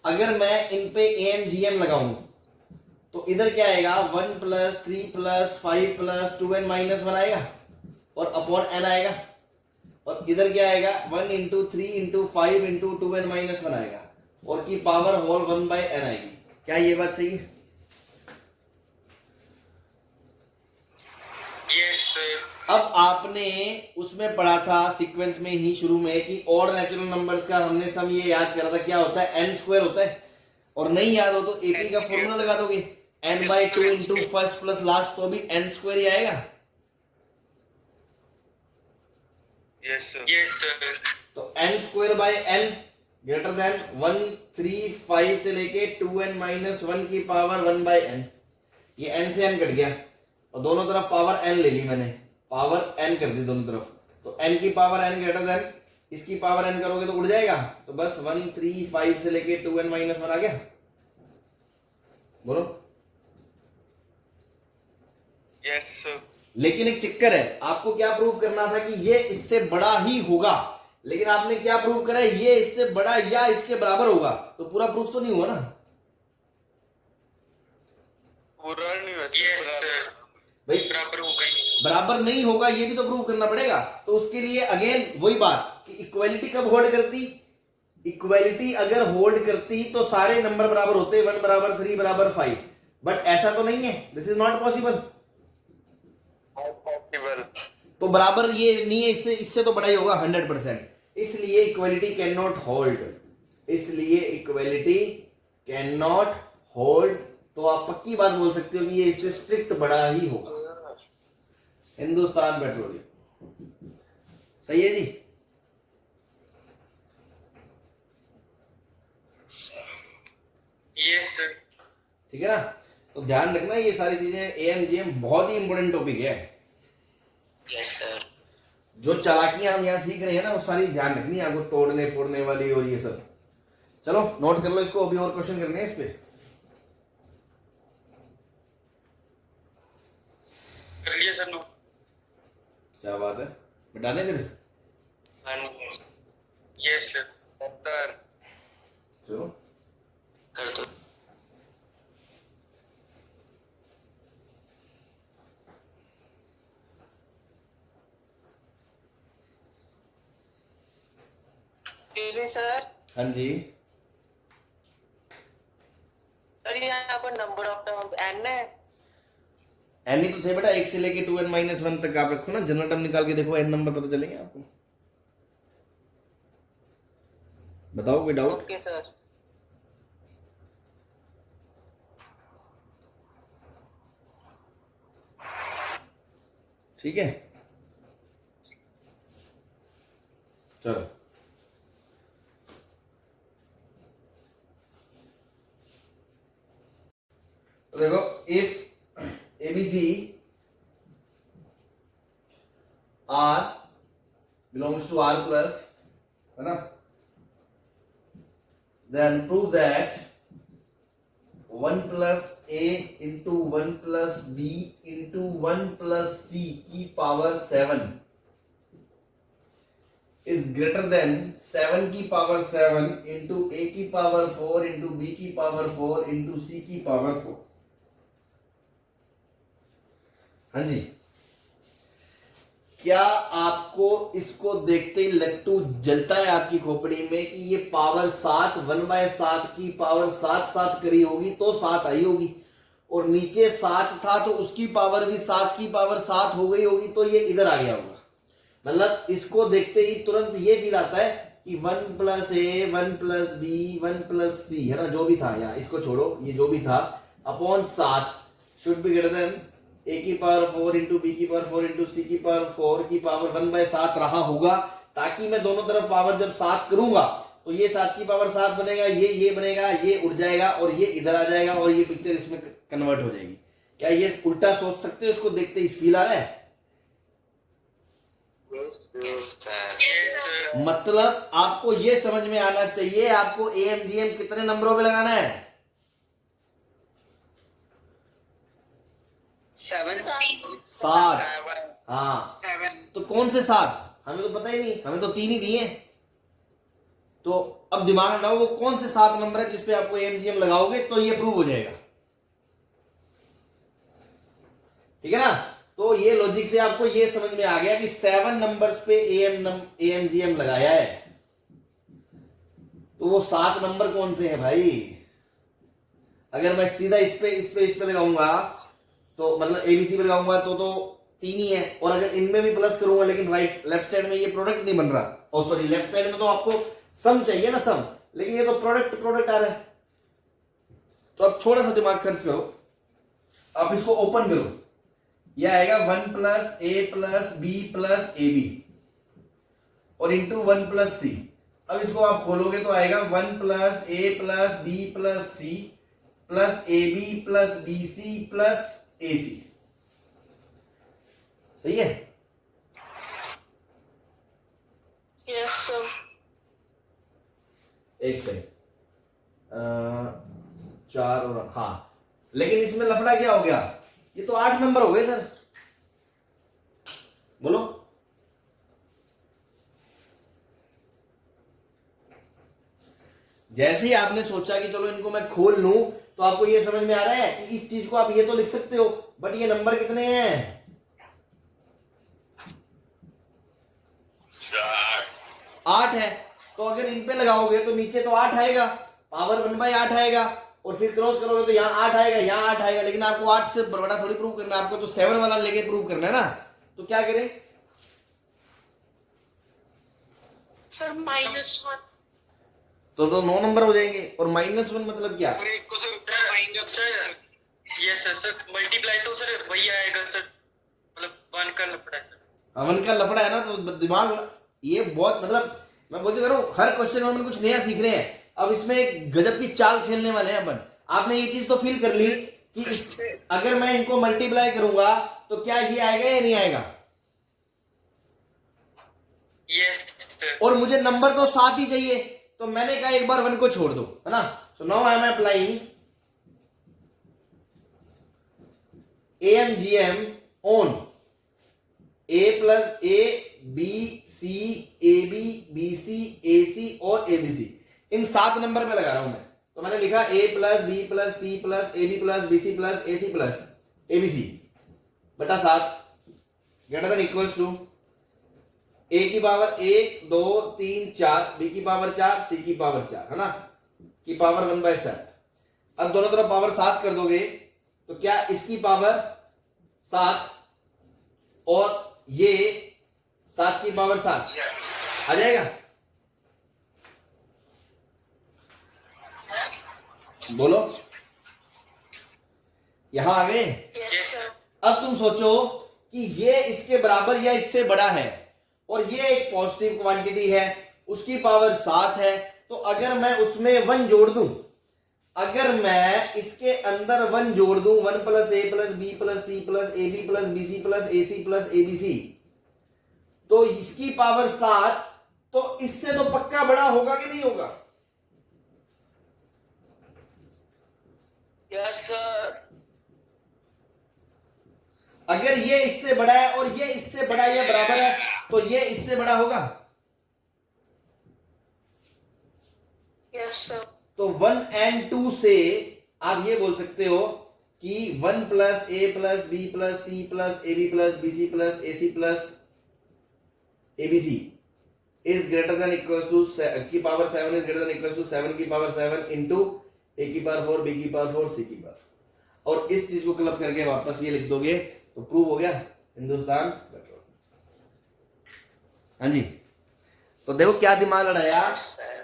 अगर मैं इन पे एएमजीएम लगाऊं तो इधर क्या आएगा? 1 plus 3 plus 5 plus 2n minus 1 आएगा और अपॉन n आएगा। और इधर क्या आएगा? 1 into 3 into 5 into 2n minus 1 आएगा और की पावर होल 1 बाई n आएगी। क्या ये बात सही है? Yes sir. अब आपने उसमें पढ़ा था सीक्वेंस में ही शुरू में कि ऑड नेचुरल नंबर्स का हमने सम ये याद करा था, क्या होता है? n स्क्वायर होता है। और नहीं याद हो तो एपी का फॉर्मूला लगा दोगे, n by 2 into first plus last, तो भी n स्क्वायर ही आएगा। Yes sir. Yes sir. तो n square by n greater then 1 3 5 से लेके 2n माइनस 1 की पावर 1 बाई n। ये n से n कट गया और दोनों तरफ पावर n ले ली मैंने, पावर n कर दी दोनों तरफ। तो n की पावर n ग्रेटर देन इसकी पावर n करोगे तो उड़ जाएगा। तो बस 1 3 5 से लेके 2n माइनस 1 आ गया। बोलो। Yes sir. लेकिन एक चक्कर है, आपको क्या प्रूव करना था कि ये इससे बड़ा ही होगा, लेकिन आपने क्या प्रूव करा? ये इससे बड़ा या इसके बराबर होगा। तो पूरा प्रूफ तो नहीं हुआ ना पूरा नहीं हुआ। Yes sir. भाई, बराबर होगा ही। बराबर नहीं होगा ये भी तो प्रूव करना पड़ेगा। तो उसके लिए अगेन वही बात कि इक्वालिटी कब होल्ड करती? इक्वालिटी अगर होल्ड करती तो सारे नंबर बराबर होते, 1 बराबर 3 बराबर 5, बट ऐसा तो नहीं है। This is not possible. तो बराबर ये नहीं है, इससे तो बड़ा ही होगा 100%। इसलिए इक्वालिटी कैन नॉट होल्ड, इसलिए इक्वालिटी कैन नॉट होल्ड। तो आप पक्की बात बोल सकते हो कि ये इससे स्ट्रिक्ट बड़ा ही होगा। हिंदुस्तान पेट्रोलियम सही है जी। Yes sir. ठीक है ना? तो ध्यान रखना ये सारी चीजें, एएमजीएम बहुत ही इंपॉर्टेंट टॉपिक है। Yes sir. जो चालाकियां हम यहाँ सीख रहे हैं ना, वो सारी ध्यान रखनी है आपको, तोड़ने फोड़ने वाली और ये सब। चलो नोट कर लो इसको, अभी और क्वेश्चन करने हैं इस पे। कर लिया सर। क्या बात है, बता दें फिर। Yes sir. चलो कर दो। सर हाँ जी, सर यहाँ पर नंबर ऑफ टर्म एन है। एन ही तो थे बेटा, 1 से लेके 2n माइनस 1 तक आप रखो ना, जनरल टर्म निकाल के देखो, एन नंबर पता चलेंगे आपको। बताओ कोई डाउट? Okay sir. ठीक है, चलो तो देखो, if ABC are belongs to R plus, है ना, then prove that 1 plus a into 1 plus b into 1 plus c की power 7 is greater than 7 की power 7 into a की power 4 into b की power 4 into c की power 4। हाँ जी, क्या आपको इसको देखते ही लट्टू जलता है आपकी खोपड़ी में कि ये पावर 7 1/7 की पावर 7 करी होगी तो 7 आई होगी, और नीचे 7 था तो उसकी पावर भी 7 की पावर 7 हो गई होगी तो ये इधर आ गया होगा। मतलब इसको देखते ही तुरंत ये फील आता है कि 1 प्लस ए 1 प्लस बी 1 प्लस सी, है ना, जो भी था, या इसको छोड़ो, ये जो भी था upon 7 should be greater than A की पावर 4 इंटू बी की पावर 4 इंटू सी की पावर 4 की पावर 1/7 रहा होगा, ताकि मैं दोनों तरफ पावर जब 7 करूंगा तो ये 7 की पावर 7 बनेगा, ये बनेगा, ये उड़ जाएगा और ये इधर आ जाएगा और ये पिक्चर इसमें कन्वर्ट हो जाएगी। क्या ये उल्टा सोच सकते हो? इसको देखते ही फील आ रहा है? मतलब आपको ये समझ में आना चाहिए आपको एएमजीएम कितने नंबरों पे लगाना है? 7। हाँ, तो कौन से 7? हमें तो पता ही नहीं, हमें तो 3 ही दिए। तो अब दिमाग लगाओ वो कौन से 7 नंबर है जिसपे आपको एएमजीएम लगाओगे तो ये प्रूव हो जाएगा। ठीक है ना? तो ये लॉजिक से आपको ये समझ में आ गया कि 7 नंबर्स पे एएमजीएम लगाया है, तो वो 7 नंबर कौन से हैं भाई? अगर मैं सीधा इस पे लगाऊंगा तो मतलब एबीसी पे लगाऊंगा तो 3 ही है, और अगर इनमें भी प्लस करूंगा लेकिन लेफ्ट साइड में ये प्रोडक्ट नहीं बन रहा, और सॉरी लेफ्ट साइड में तो आपको सम चाहिए ना, सम, लेकिन ये तो प्रोडक्ट आ रहा है। तो अब थोड़ा सा दिमाग खर्च करो, आप इसको ओपन करो, ये आएगा 1 plus A plus B plus A B और इंटू 1 प्लस सी। अब इसको आप खोलोगे तो आएगा 1 plus A plus B plus C plus A B plus B C plus A C. सही है? Yes sir. एक सेकंड, 4 और हाँ, लेकिन इसमें लफड़ा क्या हो गया? ये तो 8 नंबर हो गए सर, बोलो। जैसे ही आपने सोचा कि चलो इनको मैं खोल लूं तो आपको ये समझ में आ रहा है कि इस चीज को आप ये तो लिख सकते हो, बट ये नंबर कितने हैं? 8 है। तो अगर इन पे लगाओगे तो नीचे तो 8 आएगा, पावर 1/8 आएगा, और फिर क्रॉस करोगे तो यहाँ 8 आएगा, यहाँ 8 आएगा, लेकिन आपको 8 से बड़ा थोड़ी प्रूव करना है, आपको तो 7 वाला लेके प्रूव करना है ना। तो क्या करें सर? -1। तो 9 नंबर हो जाएंगे, और -1 मतलब क्या? और एक को सर ये सर मल्टीप्लाई तो सर वही आएगा सर, मतलब 1 का लफड़ा है सर। 1 का लफड़ा है ना, तो दिमाग ये बहुत, मतलब मैं बोलते कह रहा हूँ हर क्वेश्चन में कुछ नया सीख रहे हैं। अब इसमें एक गजब की चाल खेलने वाले हैं अपन। आपने ये चीज तो फील कर ली कि अगर मैं इनको मल्टीप्लाई करूंगा तो क्या ये आएगा या नहीं आएगा? Yes sir. और मुझे नंबर तो 7 ही चाहिए, तो मैंने कहा एक बार 1 को छोड़ दो, है ना। So now I am applying AMGM on A plus A B C AB BC AC और ABC। इन 7 नंबर पे लगा रहा हूं मैं। तो मैंने लिखा A plus B plus C plus AB plus BC plus AC plus ABC बटा 7 greater than equals to A की पावर 1 2 3 4, B की पावर 4, C की पावर 4, है ना, की पावर 1/7। अब दोनों तरफ पावर 7 कर दोगे तो क्या इसकी पावर 7 और ये 7 की पावर 7 आ जाएगा? बोलो, यहां आ गए? Yes sir. अब तुम सोचो कि ये इसके बराबर या इससे बड़ा है और ये एक पॉजिटिव क्वांटिटी है, उसकी पावर 7 है, तो अगर मैं उसमें 1 जोड़ दूं, अगर मैं इसके अंदर 1 जोड़ दूं, 1 plus A plus B plus C plus A B plus B C plus A C plus A B C, तो इसकी पावर 7, तो इससे तो पक्का बड़ा होगा कि नहीं होगा? Yes sir. अगर ये इससे बड़ा है और ये इससे बड़ा या बराबर है, तो ये इससे बड़ा होगा। Yes sir. तो 1 and 2 से आप ये बोल सकते हो कि 1 plus A plus B plus C plus A B plus B C plus A C plus A B C is greater than equal to की power 7 is greater than equal to 7 की पावर 7 इंटू ए की पावर 4 बी की पावर 4 सी की पावर, और इस चीज को क्लब करके वापस ये लिख दोगे तो प्रूव हो गया हिंदुस्तान पेट्रोल। हाँ जी, तो देखो क्या दिमाग लड़ाया,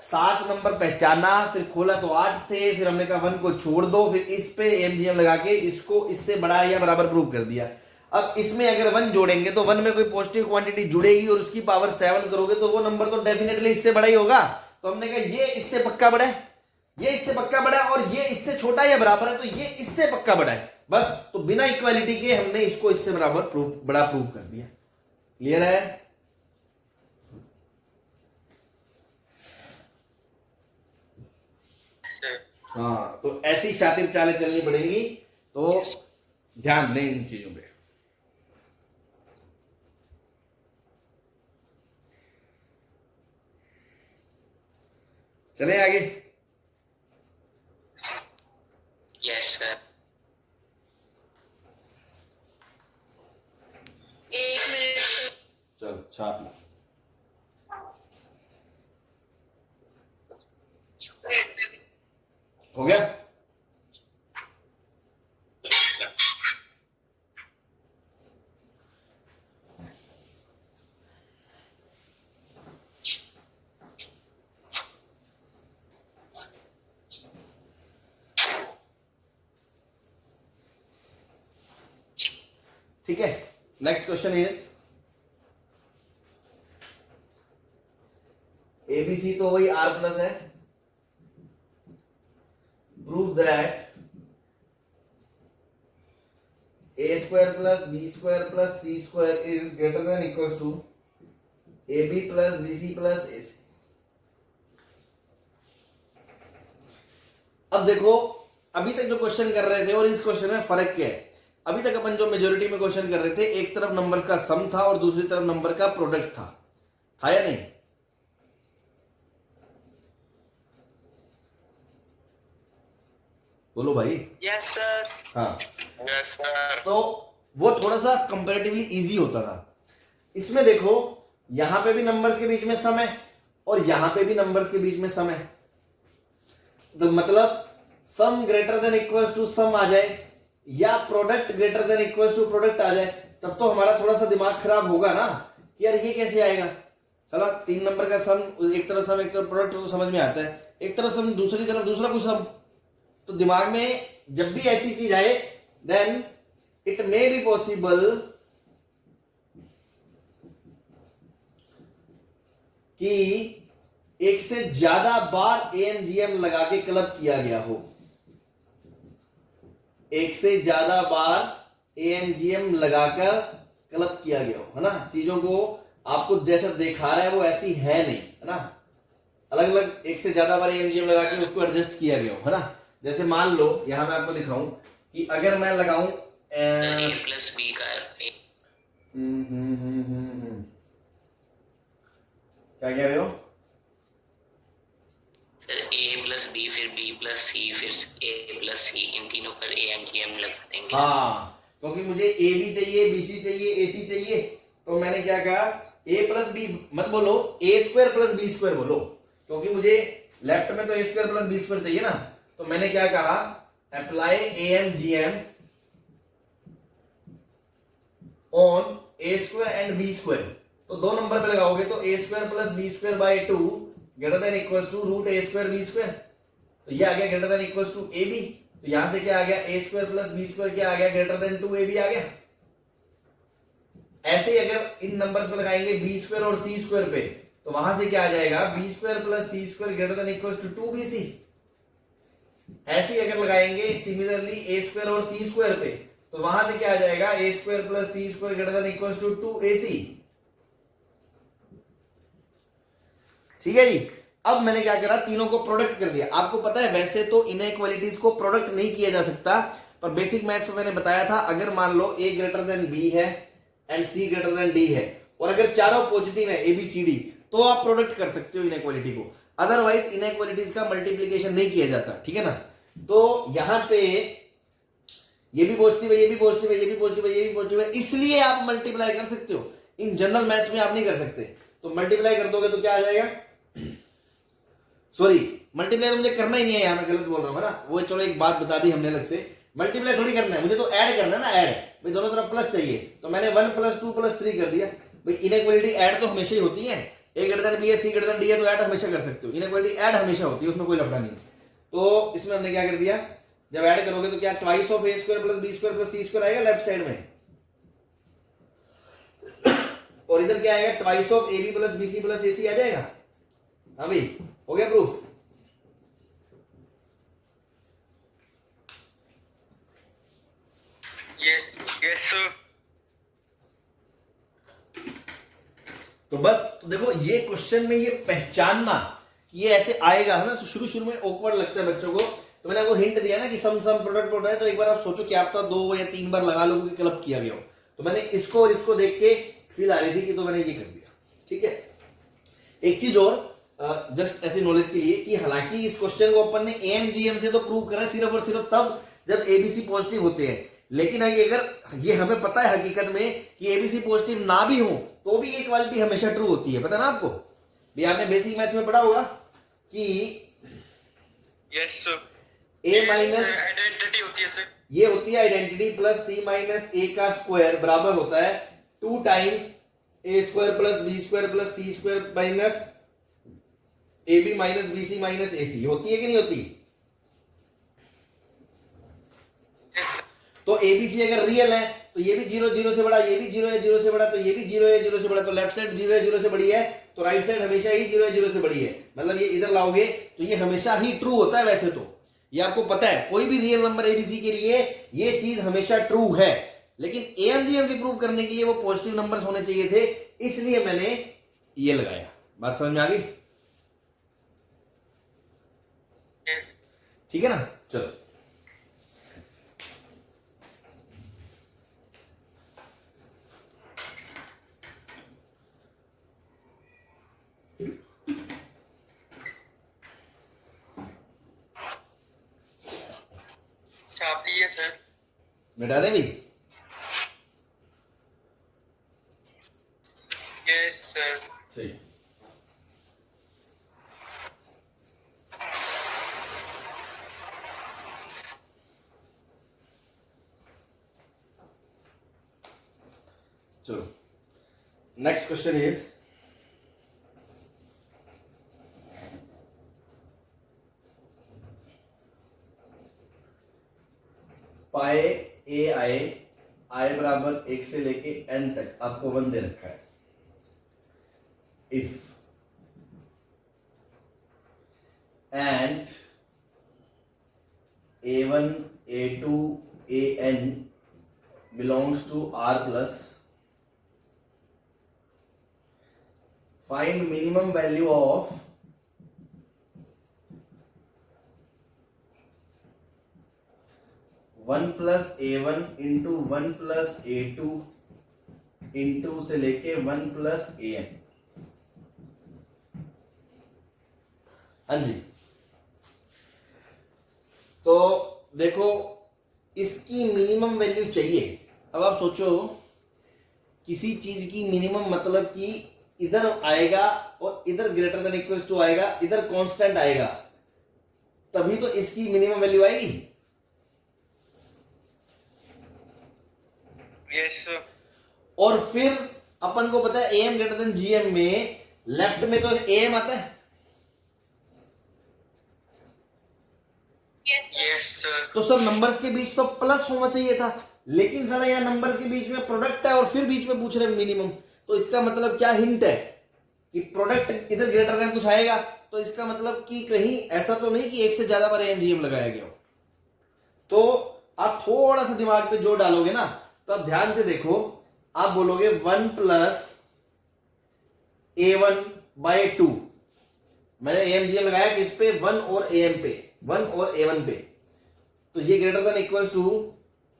7 नंबर पहचाना, फिर खोला तो 8 थे, फिर हमने कहा 1 को छोड़ दो, फिर इस पे एमजीएम लगा के इसको इससे बड़ा या बराबर प्रूव कर दिया। अब इसमें अगर 1 जोड़ेंगे तो 1 में कोई पॉजिटिव क्वांटिटी जुड़ेगी और उसकी पावर 7 करोगे तो वो नंबर तो डेफिनेटली इससे बड़ा ही होगा। तो हमने कहा ये इससे पक्का बड़ा है, ये इससे पक्का बड़ा है, और ये इससे छोटा या बराबर है, तो ये इससे पक्का बड़ा है। बस, तो बिना इक्वालिटी के हमने इसको इससे बराबर बड़ा प्रूव कर दिया। क्लियर है? हाँ, तो ऐसी शातिर चालें चलनी पड़ेंगी, तो ध्यान दें इन चीजों पे। चले आगे। Yes sir. 1 मिनट। चल छाप लो। हो गया? ठीक है, नेक्स्ट क्वेश्चन इज एबीसी तो वही आर प्लस है, prove that A square plus B square plus C square is greater than equal to A B plus B C plus A C. अब देखो, अभी तक जो क्वेश्चन कर रहे थे और इस क्वेश्चन में फर्क क्या है। अभी तक अपन जो मेजोरिटी में क्वेश्चन कर रहे थे, एक तरफ नंबर्स का सम था और दूसरी तरफ नंबर का प्रोडक्ट था या नहीं? बोलो भाई। Yes sir. हाँ, यस सर। तो वो थोड़ा सा कंपैरेटिवली इजी होता था। इसमें देखो, यहां पे भी नंबर्स के बीच में सम है और यहां पे भी नंबर्स के बीच में सम है, तो मतलब sum greater than equal to sum आ जाए या product greater than equal to product आ जाए, तब तो हमारा थोड़ा सा दिमाग खराब होगा ना कि यार ये कैसे आएगा। चलो 3 नंबर का सम, एक तरफ सम एक तरफ प्रोडक्ट, तो समझ में आता है, एक तरफ सम दूसरी तरफ दूसरा कुछ सम। तो दिमाग में जब भी ऐसी चीज आए, then it may be possible कि एक से ज्यादा बार एएमजीएम लगा के क्लब किया गया हो, एक से ज्यादा बार एएमजीएम लगाकर क्लब किया गया हो, है ना। चीजों को आपको जैसा दिखा रहा है वो ऐसी है नहीं, है ना। अलग अलग एक से ज्यादा बार एएमजीएम लगा के उसको एडजस्ट किया गया हो, है ना। जैसे मान लो यहां मैं आपको दिखाऊं कि अगर मैं लगाऊं ए प्लस बी का क्या कह रहे हो सर? ए प्लस बी, फिर बी प्लस सी, फिर ए प्लस सी, इन तीनों पर ए एम जी एम लगा देंगे। हाँ, क्योंकि मुझे ए भी चाहिए, बी सी चाहिए, ए सी चाहिए, तो मैंने क्या कहा, ए प्लस बी मत बोलो, A square plus B square बोलो, क्योंकि मुझे लेफ्ट में तो A square plus B square चाहिए ना। तो मैंने क्या कहा, apply AM GM on A square and B square. तो 2 नंबर पे लगाओगे तो A square plus B square by 2 greater than equal to root A square B square. तो ये आ गया greater than equal to A B. तो यहां से क्या आ गया, ए स्क्वायर प्लस बी स्क्वायर क्या आ गया, ग्रेटर देन 2 ए बी आ गया। ऐसे ही अगर इन नंबर्स पे लगाएंगे बी स्क्वायर और सी स्क्वायर पे, तो वहां से क्या आ जाएगा, B square plus C square greater than equal to 2bc। ऐसे ही अगर लगाएंगे सिमिलरली ए स्क्वायर और सी स्क्वायर पे, तो वहां से क्या आ जाएगा, A square plus C square greater than equal to 2ac। ठीक है जी। अब मैंने क्या करा, तीनों को प्रोडक्ट कर दिया। आपको पता है वैसे तो इनइक्वालिटीज को प्रोडक्ट नहीं किया जा सकता, पर बेसिक मैथ्स में मैंने बताया था, अगर मान लो a ग्रेटर देन b है and c greater than d है, और अगर चारों पॉजिटिव है ABCD, तो आप प्रोडक्ट कर सकते हो इनइक्वालिटी को। अदरवाइज इनइक्वालिटीज का मल्टीप्लीकेशन नहीं किया जाता, ठीक है ना। तो यहां पे ये भी पॉजिटिव है, ये भी पॉजिटिव है, ये भी पॉजिटिव है, ये भी पॉजिटिव है, इसलिए आप मल्टीप्लाई कर सकते हो। इन जनरल मैथ्स में आप नहीं कर सकते। तो मल्टीप्लाई कर दोगे तो क्या आ जाएगा, सॉरी मल्टीप्लाई तो मुझे करना ही नहीं है, यहां मैं गलत बोल रहा हूं, है ना। वो चलो एक बात बता दी हमने अलग से, मल्टीप्लाई थोड़ी करना है मुझे, तो ऐड करना है ना, ऐड भाई, दोनों तरफ प्लस चाहिए, तो मैंने 1 + 2 + 3 कर दिया भाई। इनइक्वालिटी ऐड तो हमेशा ही होती है, ए ग्रेटर देन बी है, सी ग्रेटर देन डी है, तो ऐड हमेशा कर सकते हो। इनइक्वालिटी ऐड हमेशा होती है, उसमें कोई लफड़ा नहीं। तो इसमें हमने क्या कर दिया, जब ऐड करोगे तो क्या twice of a square plus b square plus c square आएगा लेफ्ट साइड में, और इधर क्या आएगा, twice of ab plus bc plus ac आ जाएगा। हाँ भाई, हो गया प्रूफ। Yes yes sir. तो बस तो देखो, ये क्वेश्चन में ये पहचानना कि ये ऐसे आएगा, है ना। तो शुरू में ऑकवर्ड लगता है बच्चों को, तो मैंने आपको हिंट दिया ना कि सम प्रोडक्ट है, तो एक बार आप सोचो कि आपका 2 या 3 बार लगा लो कि क्लब किया गया हो। तो मैंने इसको और इसको देख के फील आ रही थी कि तो मैंने ये कर दिया, ठीक है। एक चीज और जस्ट ऐसी नॉलेज के लिए, कि हालांकि इस क्वेश्चन को अपन ने AMGM से तो प्रूव करा सिर्फ और सिर्फ तब जब ABC पॉजिटिव होते हैं, लेकिन अगर ये हमें पता है हकीकत में कि ABC पॉजिटिव ना भी हो तो भी ये इक्वालिटी हमेशा ट्रू होती है, पता ना आपको। भी आपने बेसिक मैथ्स में पढ़ा होगा कि yes sir, a minus identity होती है सर, ये होती है identity, plus c minus a का स्क्वायर बराबर होता है 2 times a square plus b square plus c square minus ab minus bc minus ac। होती है कि नहीं होती। Yes sir. तो ABC अगर रियल है तो ये भी 0 0 से बड़ा, ये भी 0 है 0 से बड़ा, तो ये भी 0 है 0 से बड़ा, तो लेफ्ट साइड 0 है 0 से बड़ी है, तो राइट साइड हमेशा ही 0 है 0 से बड़ी है। मतलब ये इधर लाओगे तो ये हमेशा ही ट्रू होता है। वैसे तो ये आपको पता है, कोई भी रियल नंबर ABC के लिए ये चीज हमेशा ट्रू है, लेकिन AMGM से प्रूव करने के लिए वो पॉजिटिव नंबर्स होने चाहिए थे, इसलिए मैंने ये लगाया। बात समझ में आ गई, यस ठीक है ना। चलो छापी है सर। मिटा दे भी। Yes sir. सही। चलो नेक्स्ट क्वेश्चन इज पाए आई बराबर 1 से लेके n तक आपको 1 दे रखा है। If and a1 a2 an belongs to R plus, find minimum value of one plus a1 into 1 plus a2 into से लेके 1 प्लस an। हाँ जी, तो देखो इसकी मिनिमम वैल्यू चाहिए। अब आप सोचो किसी चीज की मिनिमम मतलब कि इधर आएगा और इधर ग्रेटर देन इक्वल्स टू आएगा, इधर कांस्टेंट आएगा, तभी तो इसकी मिनिमम वैल्यू आएगी। Yes sir. और फिर अपन को पता है AM ग्रेटर देन GM में लेफ्ट में तो AM आता है। Yes sir. तो सर नंबर्स के बीच तो प्लस होना चाहिए था, लेकिन साला यहाँ नंबर्स के बीच में प्रोडक्ट है और फिर बीच में पूछ रहे हैं मिनिमम, तो इसका मतलब क्या हिंट है कि प्रोडक्ट इधर ग्रेटर देन कुछ आएगा, तो इसका मतलब कि कहीं ऐसा तो नहीं कि एक से ज्यादा बार एमजीएम लगाया गया हो। तो आप थोड़ा सा दिमाग पे जोर डालोगे ना, तो आप ध्यान से देखो, आप बोलोगे 1 प्लस A1 बाय 2, मैंने एमजीएम लगाया किस पे, 1 और AM पे, 1 और A1 पे, तो ये greater than equals to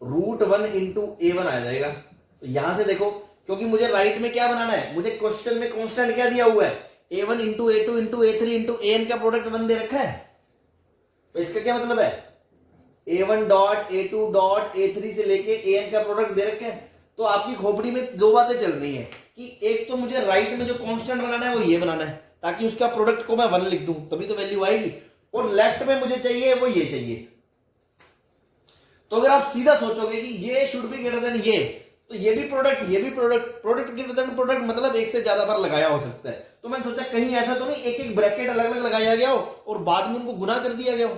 √1 into A1 आ जाएगा। तो यहां से देखो, क्योंकि मुझे राइट में क्या बनाना है, मुझे क्वेश्चन में कांस्टेंट क्या दिया हुआ है, A1 into A2 into A3 into AN का प्रोडक्ट 1 दे रखा है। तो इसका क्या मतलब है, A1 dot A2 dot A3 से लेके AN का प्रोडक्ट दे रखे हैं। तो आपकी खोपड़ी में दो बातें चल रही हैं कि एक तो मुझे राइट में जो कांस्टेंट बनाना है वो ये बनाना है, ताकि उसका प्रोडक्ट को मैं 1 लिख दूं, तभी तो वैल्यू आएगी, और लेफ्ट में मुझे चाहिए वो ये चाहिए। तो अगर आप सीधा सोचोगे कि ये शुड बी ग्रेटर देन ये, तो ये भी प्रोडक्ट, ये भी product, product greater then product, मतलब एक से ज्यादा बार लगाया हो सकता है। तो मैंने सोचा कहीं ऐसा तो नहीं एक एक ब्रैकेट अलग अलग लगाया गया हो और बाद में उनको गुना कर दिया गया हो,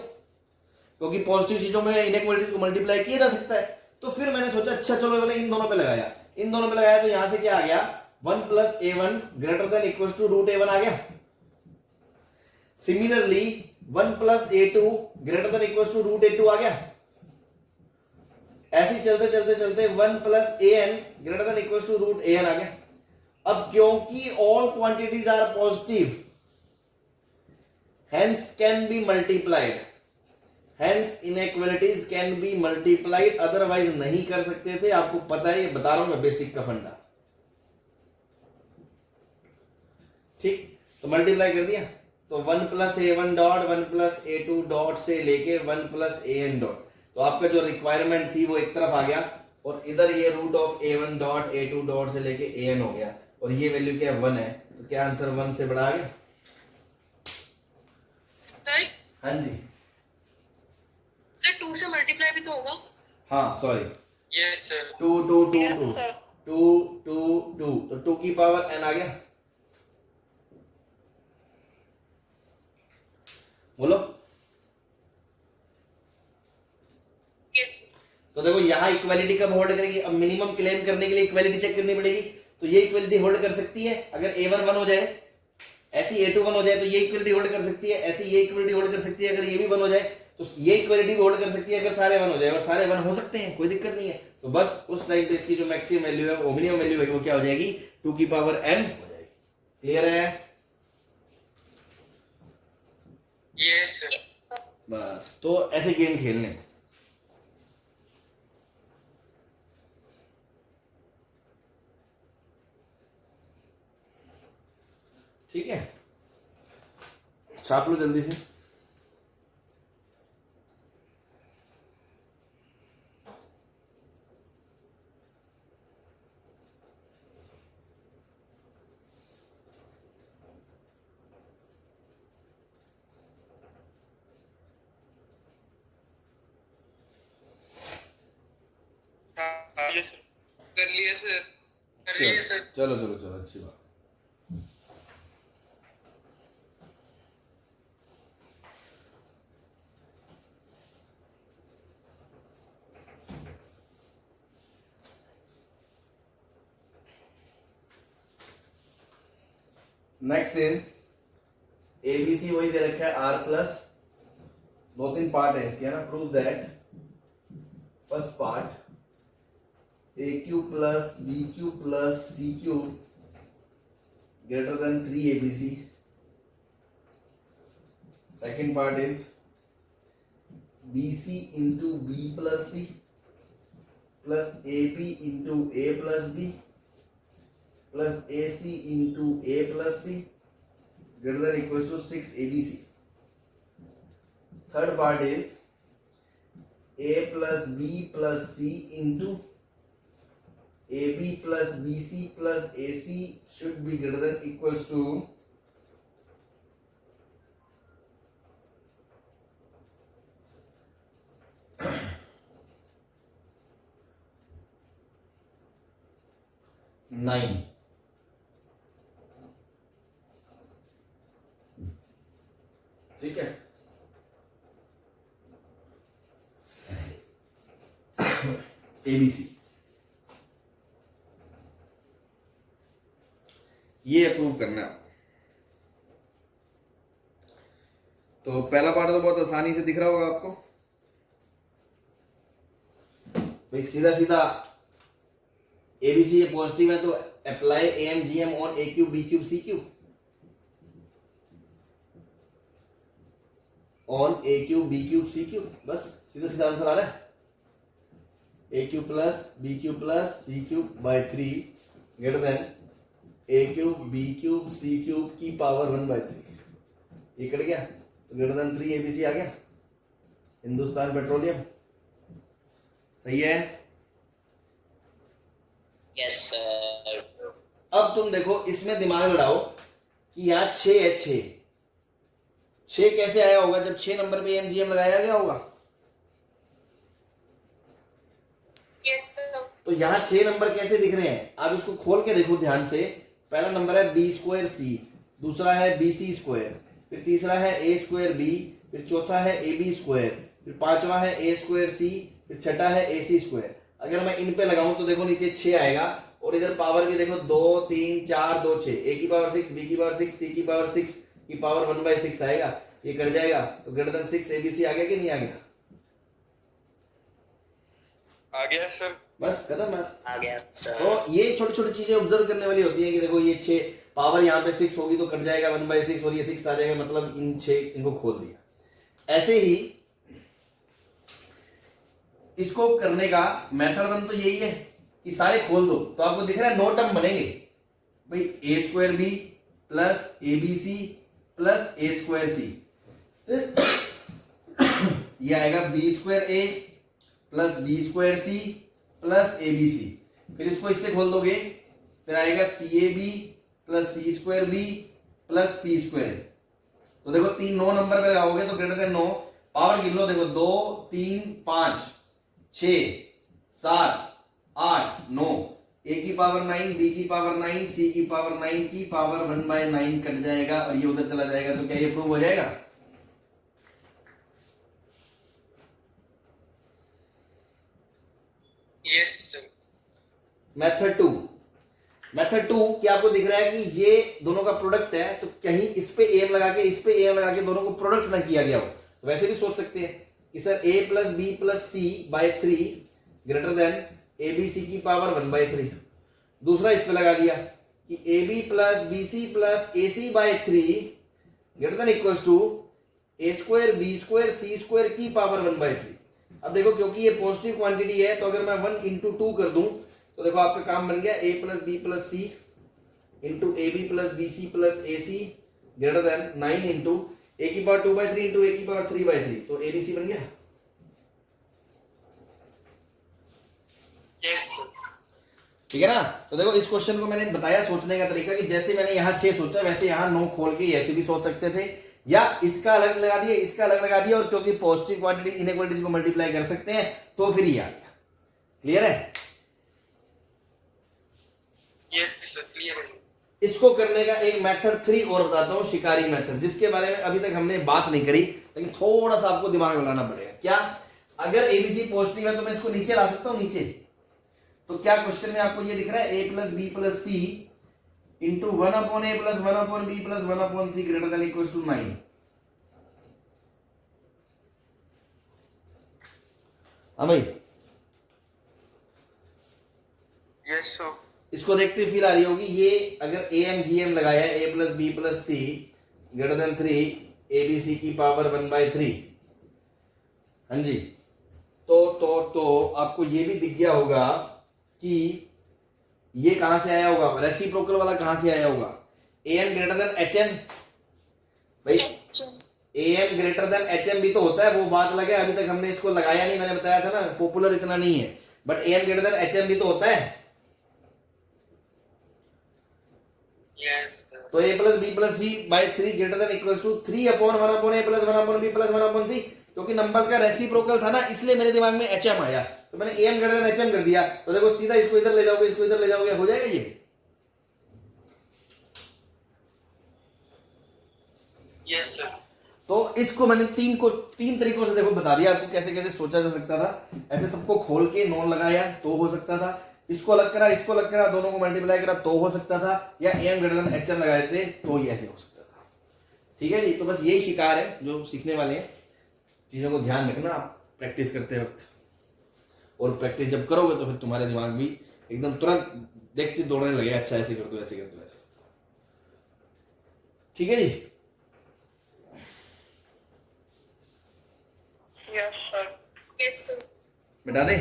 क्योंकि पॉजिटिव चीजों में इनइक्वालिटीज को मल्टीप्लाई किया जा सकता है। तो फिर मैंने सोचा अच्छा चलो पहले इन दोनों पे लगाया, इन दोनों पे लगाया, तो यहां से क्या आ गया, 1 plus A1 greater than equals to √A1 आ गया। Similarly 1 plus A2 greater than equals to √A2 आ गया। ऐसे ही चलते चलते चलते 1 plus AN greater than equals to √AN आ गया। अब क्योंकि all quantities are positive, hence can be multiplied, hence inequalities can be multiplied, otherwise नहीं कर सकते थे। आपको पता है, ये बता रहा हूं मैं, बेसिक का फंडा। ठीक, तो मल्टीप्लाई कर दिया, तो 1 plus A1 dot 1 plus A2 dot से लेके 1 प्लस AN डॉट, तो आपका जो रिक्वायरमेंट थी वो एक तरफ आ गया, और इधर ये root of A1 dot A2 dot से लेके AN हो गया, और ये वैल्यू क्या 1 है, तो क्या आंसर 1 से बड़ा आ गया? सर हाँ जी, सर 2 से मल्टीप्लाई भी तो होगा। हाँ sorry, yes sir. 2 2 2 Yes, 2 sir. 2 2 2, तो 2 की पावर n आ गया। बोलो। यस तो देखो यहाँ इक्वालिटी कब होल्ड करेगी, अब मिनिमम क्लेम करने के लिए इक्वालिटी चेक करनी पड़ेगी। तो ये इक्वालिटी होल्ड कर सकती है अगर A1 1 हो जाए, ऐसी A2 1 हो जाए तो ये इक्वालिटी होल्ड कर सकती है, ऐसी ये इक्वालिटी होल्ड कर सकती है अगर ये भी 1 हो जाए, तो ये इक्वालिटी भी होल्ड कर सकती है अगर सारे 1 हो जाए, और सारे 1 हो सकते हैं, कोई दिक्कत नहीं है। तो बस उस टाइम पे इसकी जो मैक्सिमम वैल्यू है, वो मिनिमम वैल्यू है, वो क्या हो जाएगी, 2 की पावर n हो जाएगी। क्लियर है? Yes sir. बस, तो ऐसे गेम खेलने। ठीक है, छाप लो जल्दी से। Yes sir. कर लिए सर। कर लिए सर। चलो चलो चलो, अच्छी बात। नेक्स्ट इज ABC वही दे रखा है R प्लस, 2-3 पार्ट है इसके, है ना। Prove that first part AQ plus BQ plus CQ greater than 3ABC. Second part is BC into B plus C plus AP into A plus B plus AC into A plus C greater than equals to 6ABC. Third part is A plus B plus C into AB plus BC plus AC should be greater than equals to 9। ठीक है, ABC, ये अप्रूव करना है। तो पहला पार्ट तो बहुत आसानी से दिख रहा होगा आपको। भाई सीधा सीधा ABC ये पॉजिटिव है तो apply AMGM on A cube B cube C cube on A cube B cube C cube, बस सीधा सीधा आंसर आ रहा है। A cube plus B cube plus C cube by 3 greater then A cube B cube C cube की पावर 1 बाय 3। ये कट गया तो ग्रेटर देन 3 ABC आ गया। हिंदुस्तान पेट्रोलियम, सही है। Yes sir. अब तुम देखो इसमें दिमाग लड़ाओ कि यहाँ 6 है, 6 कैसे आया होगा जब 6 नंबर पे एमजीएम लगाया गया होगा। Yes sir. तो यहाँ 6 नंबर कैसे दिख रहे हैं, आप इसको खोल के देखो ध्यान से। पहला नंबर है बी स्क्वायर सी, दूसरा है बी सी स्क्वायर, फिर तीसरा है ए स्क्वायर बी, फिर चौथा है ए बी स्क्वायर, फिर पांचवा है ए स्क्वायर सी, फिर छठा है ए सी स्क्वायर। अगर मैं इन पे लगाऊं तो देखो नीचे 6 आएगा और इधर पावर भी देखो 2 3 4 2 6, ए की पावर 6, बी की पावर 6, सी की पावर 6 की पावर 1 बाय 6 आएगा। ये कट जाएगा तो ग्रेटर देन 6 एबीसी आ गया कि नहीं आ गया? आ गया सर। बस खत्म है। आ गया सर। तो ये छोटी छोटी चीजें ऑब्जर्व करने वाली होती है कि देखो ये 6 पावर यहाँ पे 6 होगी तो कट जाएगा 1 बाय 6 और ये 6 आ जाएगा, मतलब इन 6 इनको खोल दिया। ऐसे ही इसको करने का मेथड 1 तो यही है कि सारे खोल दो तो आपको दिख रहा है 9 टर्म बनेंगे भाई। A square B plus A B C plus A square C, ये आएगा B square A plus B square C plus A B C. फिर इसको इससे खोल दोगे फिर आएगा C A B plus C square B plus C square. तो देखो 9 नंबर पे लगाओगे तो ग्रेटर देन 9 पावर गिन लो, देखो 2 3 5 6 7 8 9, ए की पावर 9, बी की पावर 9, सी की पावर 9 की पावर 1 बाय 9 कट जाएगा और ये उधर चला जाएगा। तो क्या ये प्रूव हो जाएगा? Yes sir. मेथड 2, मेथड 2 क्या आपको दिख रहा है कि ये दोनों का प्रोडक्ट है तो कहीं इस पे एम लगा के इस पे एम लगा के दोनों को प्रोडक्ट ना किया गया हो। तो वैसे भी सोच सकते हैं कि sir a plus B plus C by 3 greater than A B C की पावर 1 बाय 3। दूसरा इस पे लगा दिया कि A B plus B C plus A C by 3 greater than equals to A square B square C square की पावर 1 बाय 3। अब देखो क्योंकि ये पॉजिटिव क्वांटिटी है तो अगर मैं 1 into 2 कर दूं तो देखो आपका काम बन गया a plus B plus C into A B plus B C plus A C greater than 9 into A की पावर 2 बाय 3 इंटू ए की पावर 3 बाय 3। तो ए बी सी बन गया। Yes sir. ठीक है ना। तो देखो इस क्वेश्चन को मैंने बताया सोचने का तरीका कि जैसे मैंने यहाँ 6 सोचा वैसे यहाँ 9 खोल के ऐसे भी सोच सकते थे, या इसका अलग लगा दिया इसका अलग लगा दिया और क्योंकि पॉजिटिव क्वांटिटी इनइक्वालिटीज को मल्टीप्लाई कर सकते हैं तो फिर ये आ गया। क्लियर है? यस सर क्लियर है। इसको करने का एक मेथड 3 और बताता हूं, शिकारी मेथड, जिसके बारे में अभी तक हमने बात नहीं करी लेकिन थोड़ा सा आपको दिमाग लगाना पड़ेगा। क्या अगर एबीसी पॉजिटिव है तो मैं इसको नीचे ला सकता हूं नीचे। तो क्या क्वेश्चन में आपको ये दिख रहा है a plus B plus C into 1 upon A plus 1 upon B plus 1 upon C greater than equals to 9। हाँ भाई यस सर। इसको देखते फील आ रही होगी ये अगर ए एम जी एम लगाया है a plus B plus C greater than 3 A B C की पावर 1 बाय 3। हाँ जी। तो आपको ये भी दिख गया होगा कि ये कहां से आया होगा, रेसिप्रोकल वाला कहां से आया होगा, A M greater than H M. भाई A M greater than H M भी तो होता है, वो बात अलग है, अभी तक हमने इसको लगाया नहीं, मैंने बताया था ना पॉपुलर इतना नहीं है, but A M greater than H M भी तो होता है। Yes sir. तो a plus B plus C by 3 greater than equals to 3 upon 1 upon a plus 1 upon b plus 1 upon c। क्योंकि नंबर्स का रेसिप्रोकल था ना इसलिए मेरे दिमाग में hm आया तो मैंने am ग्रेटर देन hm कर दिया। तो देखो सीधा इसको इधर ले जाओगे इसको इधर ले जाओगे हो जाएगा ये। Yes sir. तो इसको मैंने तीन तरीकों से देखो बता दिया आपको कैसे कैसे सोचा जा सकता था। ऐसे सबको खोल के नॉन लगाया तो हो सकता था, इसको अलग करा इसको अलग करा, दोनों को मल्टीप्लाई करा तो हो सकता था, या AM ग्रेटर देन HM लगाए थे तो ये ऐसे हो सकता था। ठीक है जी, तो बस यही शिकार है जो सीखने वाले हैं। चीजों को ध्यान रखना आप प्रैक्टिस करते वक्त, और प्रैक्टिस जब करोगे तो फिर तुम्हारे दिमाग भी एकदम तुरंत देखते दौड़ने लगे, अच्छा ऐसे कर दो ऐसे कर दो ऐसे। ठीक है जी। Yes sir. Yes sir. बता दे।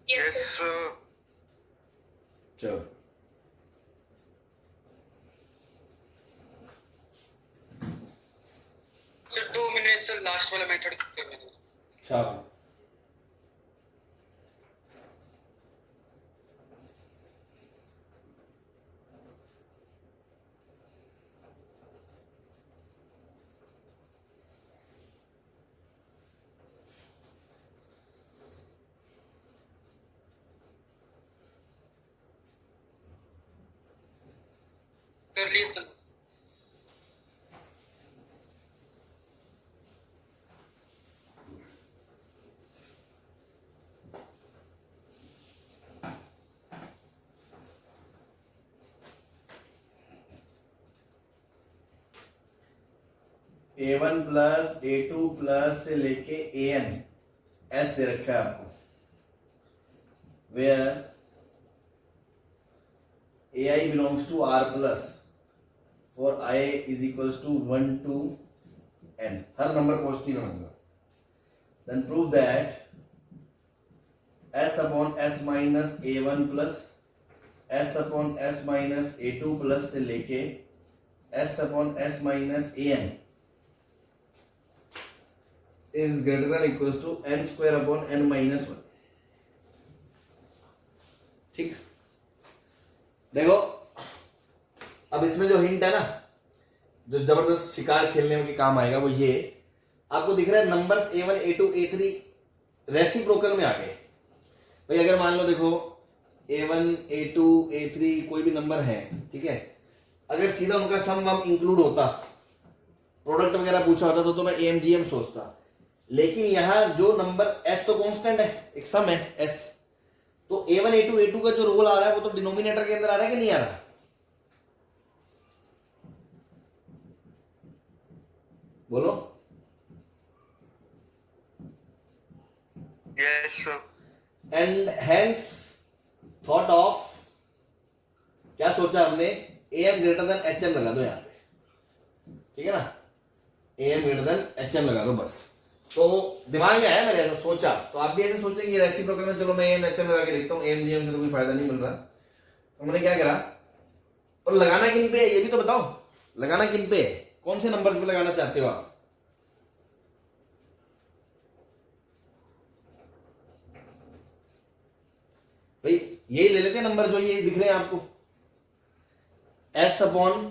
Yes sir. चलो सर 2 मिनट सर, लास्ट वाला मेथड करने दो। अच्छा कर लिए sir. A1 plus A2 plus से लेके AN S दे रखा है आपको, where AI belongs to R plus for I is equals to 1 to N, her number positive है मतलब। Then prove that S upon S minus A1 plus S upon S minus A2 plus से लेके S upon S minus AN is greater than equals to n square upon n minus 1। ठीक, देखो अब इसमें जो हिंट है ना, जो जबरदस्त शिकार खेलने में काम आएगा वो ये आपको दिख रहा है, numbers A1 A2 A3 reciprocal में आ गए। भाई अगर मान लो देखो A1 A2 A3 कोई भी नंबर है, ठीक है, अगर सीधा उनका सम वम इंक्लूड होता, प्रोडक्ट वगैरह पूछा होता तो मैं AMGM सोचता, लेकिन यहां जो नंबर S तो कांस्टेंट है, एक सम है S, तो A1 A2 A2 का जो रोल आ रहा है वो तो डिनोमिनेटर के अंदर आ रहा है कि नहीं आ रहा? बोलो। Yes sir. And hence thought of, क्या सोचा हमने, AM ग्रेटर देन HM लगा दो यहाँ पे, ठीक है ना, AM ग्रेटर देन HM लगा दो बस। तो दिमाग में आया मैंने ऐसा सोचा, तो आप भी ऐसे सोचे कि ये रेसिप्रोकल में, चलो मैं AM HM लगा के देखता हूँ, AMGM से तो कोई फायदा नहीं मिल रहा, तो मैंने क्या करा, और लगाना किन पे है ये भी तो बताओ, लगाना किन पे है, कौन से नंबर्स पे लगाना चाहते हो आप? भाई यही ले लेते हैं नंबर जो ये दिख रहे हैं आपको, S upon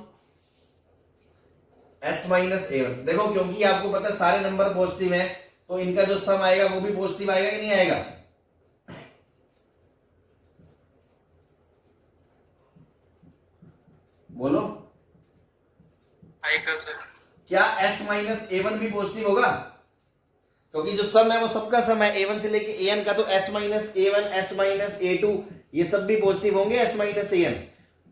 S minus A1। देखो क्योंकि आपको पता है सारे नंबर पॉजिटिव हैं, तो इनका जो सम आएगा वो भी पॉजिटिव आएगा कि नहीं आएगा? बोलो। आएगा सर। क्या S माइनस A1 भी पॉजिटिव होगा? क्योंकि जो सम है वो सबका सम है, A1 से लेके AN का, तो S minus A1 S minus A2 ये सब भी पॉजिटिव होंगे, S माइनस AN।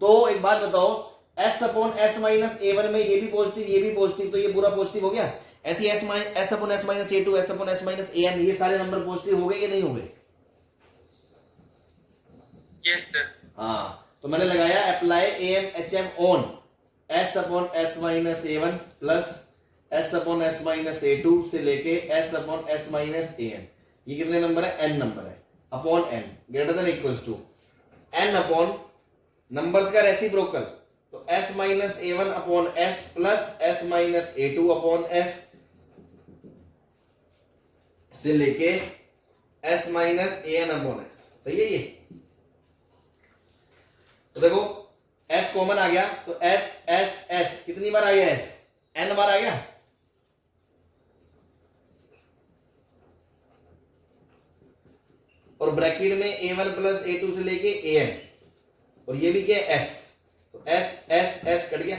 तो एक बात बताओ, S upon S minus A1 में ये भी पॉजिटिव ये भी पॉजिटिव, तो ये पूरा पॉजिटिव हो गया। ऐसी S upon S minus A2 S upon S minus AN ये सारे नंबर पॉजिटिव हो गए कि नहीं हो गए? Yes sir. हाँ, तो मैंने लगाया apply AM HM on S upon S minus A1 plus S upon S minus A2 से लेके S upon S minus AN, ये कितने नंबर है? n नंबर है, upon n greater than equals to n upon numbers का रेसिप्रोकल, तो S minus A1 upon S plus S minus A2 upon S से लेके S minus AN upon S। सही है ये? तो देखो S कॉमन आ गया, तो S S S कितनी बार आ गया? S n बार आ गया। और ब्रैकेट में A1 प्लस A2 से लेके AN, और ये भी क्या है? S, तो S S S कट गया,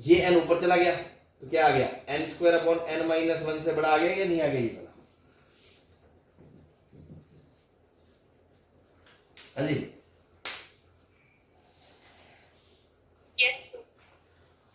ये n ऊपर चला गया तो क्या आ गया, n square upon n minus 1 से बड़ा आ गया या नहीं आ गया ये वाला? हाँ जी यस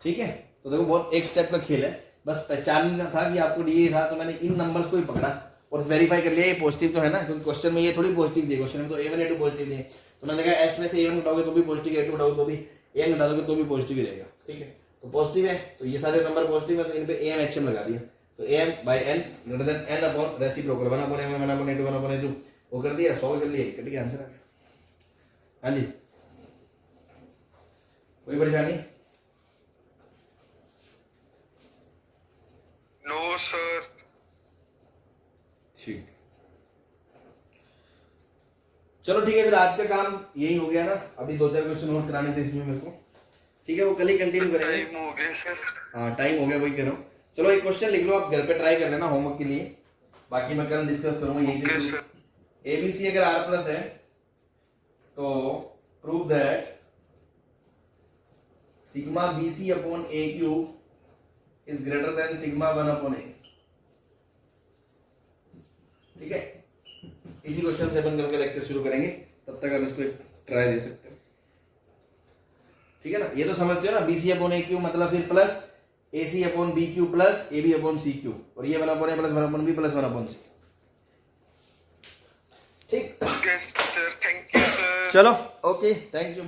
ठीक है। तो देखो बहुत एक स्टेप का खेल है, बस पहचानना था कि आपको ये था, तो मैंने इन नंबर्स को ही पकड़ा और वेरीफाई कर लिया ये पॉजिटिव तो है ना, क्योंकि क्वेश्चन में ये थोड़ी पॉजिटिव दिए, क्वेश्चन में तो a1 a2 पॉजिटिव दिए, तो मैंने कहा s में से a1 घटाओगे तो भी पॉजिटिव, a2 घटाओगे तो भी, an घटा दोगे तो भी पॉजिटिव ही रहेगा। ठीक है, तो पॉजिटिव है तो ये सारे नंबर पॉजिटिव है, तो इन पे am hm लगा दिया, तो am by n greater then n upon reciprocal 1 upon m 1 upon a2 1 upon a2 वो कर दिया, सॉल्व कर लिया, कट गया आंसर आ गया। हाँ जी कोई परेशानी? No sir. ठीक चलो ठीक है, फिर आज का काम यही हो गया ना, अभी 2-4 क्वेश्चन और कराने थे इसमें मेरे को। ठीक है वो कल ही कंटिन्यू करेंगे। टाइम हो गया सर। हाँ टाइम हो गया, वही कह रहा हूँ। चलो एक क्वेश्चन लिख लो, आप घर पे ट्राई कर लेना होमवर्क के लिए, बाकी मैं कल डिस्कस करूंगा यहीं ओके से। सर। एबीसी अगर r प्लस है तो prove that sigma BC upon A cube is greater than sigma 1 upon A. ठीक है, इसी क्वेश्चन से अपन कल का लेक्चर शुरू करेंगे, तब तक आप इसको एक ट्राई दे सकते हो। ठीक है ना, ये तो समझते हो ना, बीसी अपॉन ए क्यूब मतलब फिर plus AC upon B cube plus A B upon C cube, और ये 1 upon A plus 1 upon B plus 1 upon C. ठीक okay sir, thank you sir. चलो ओके थैंक यू।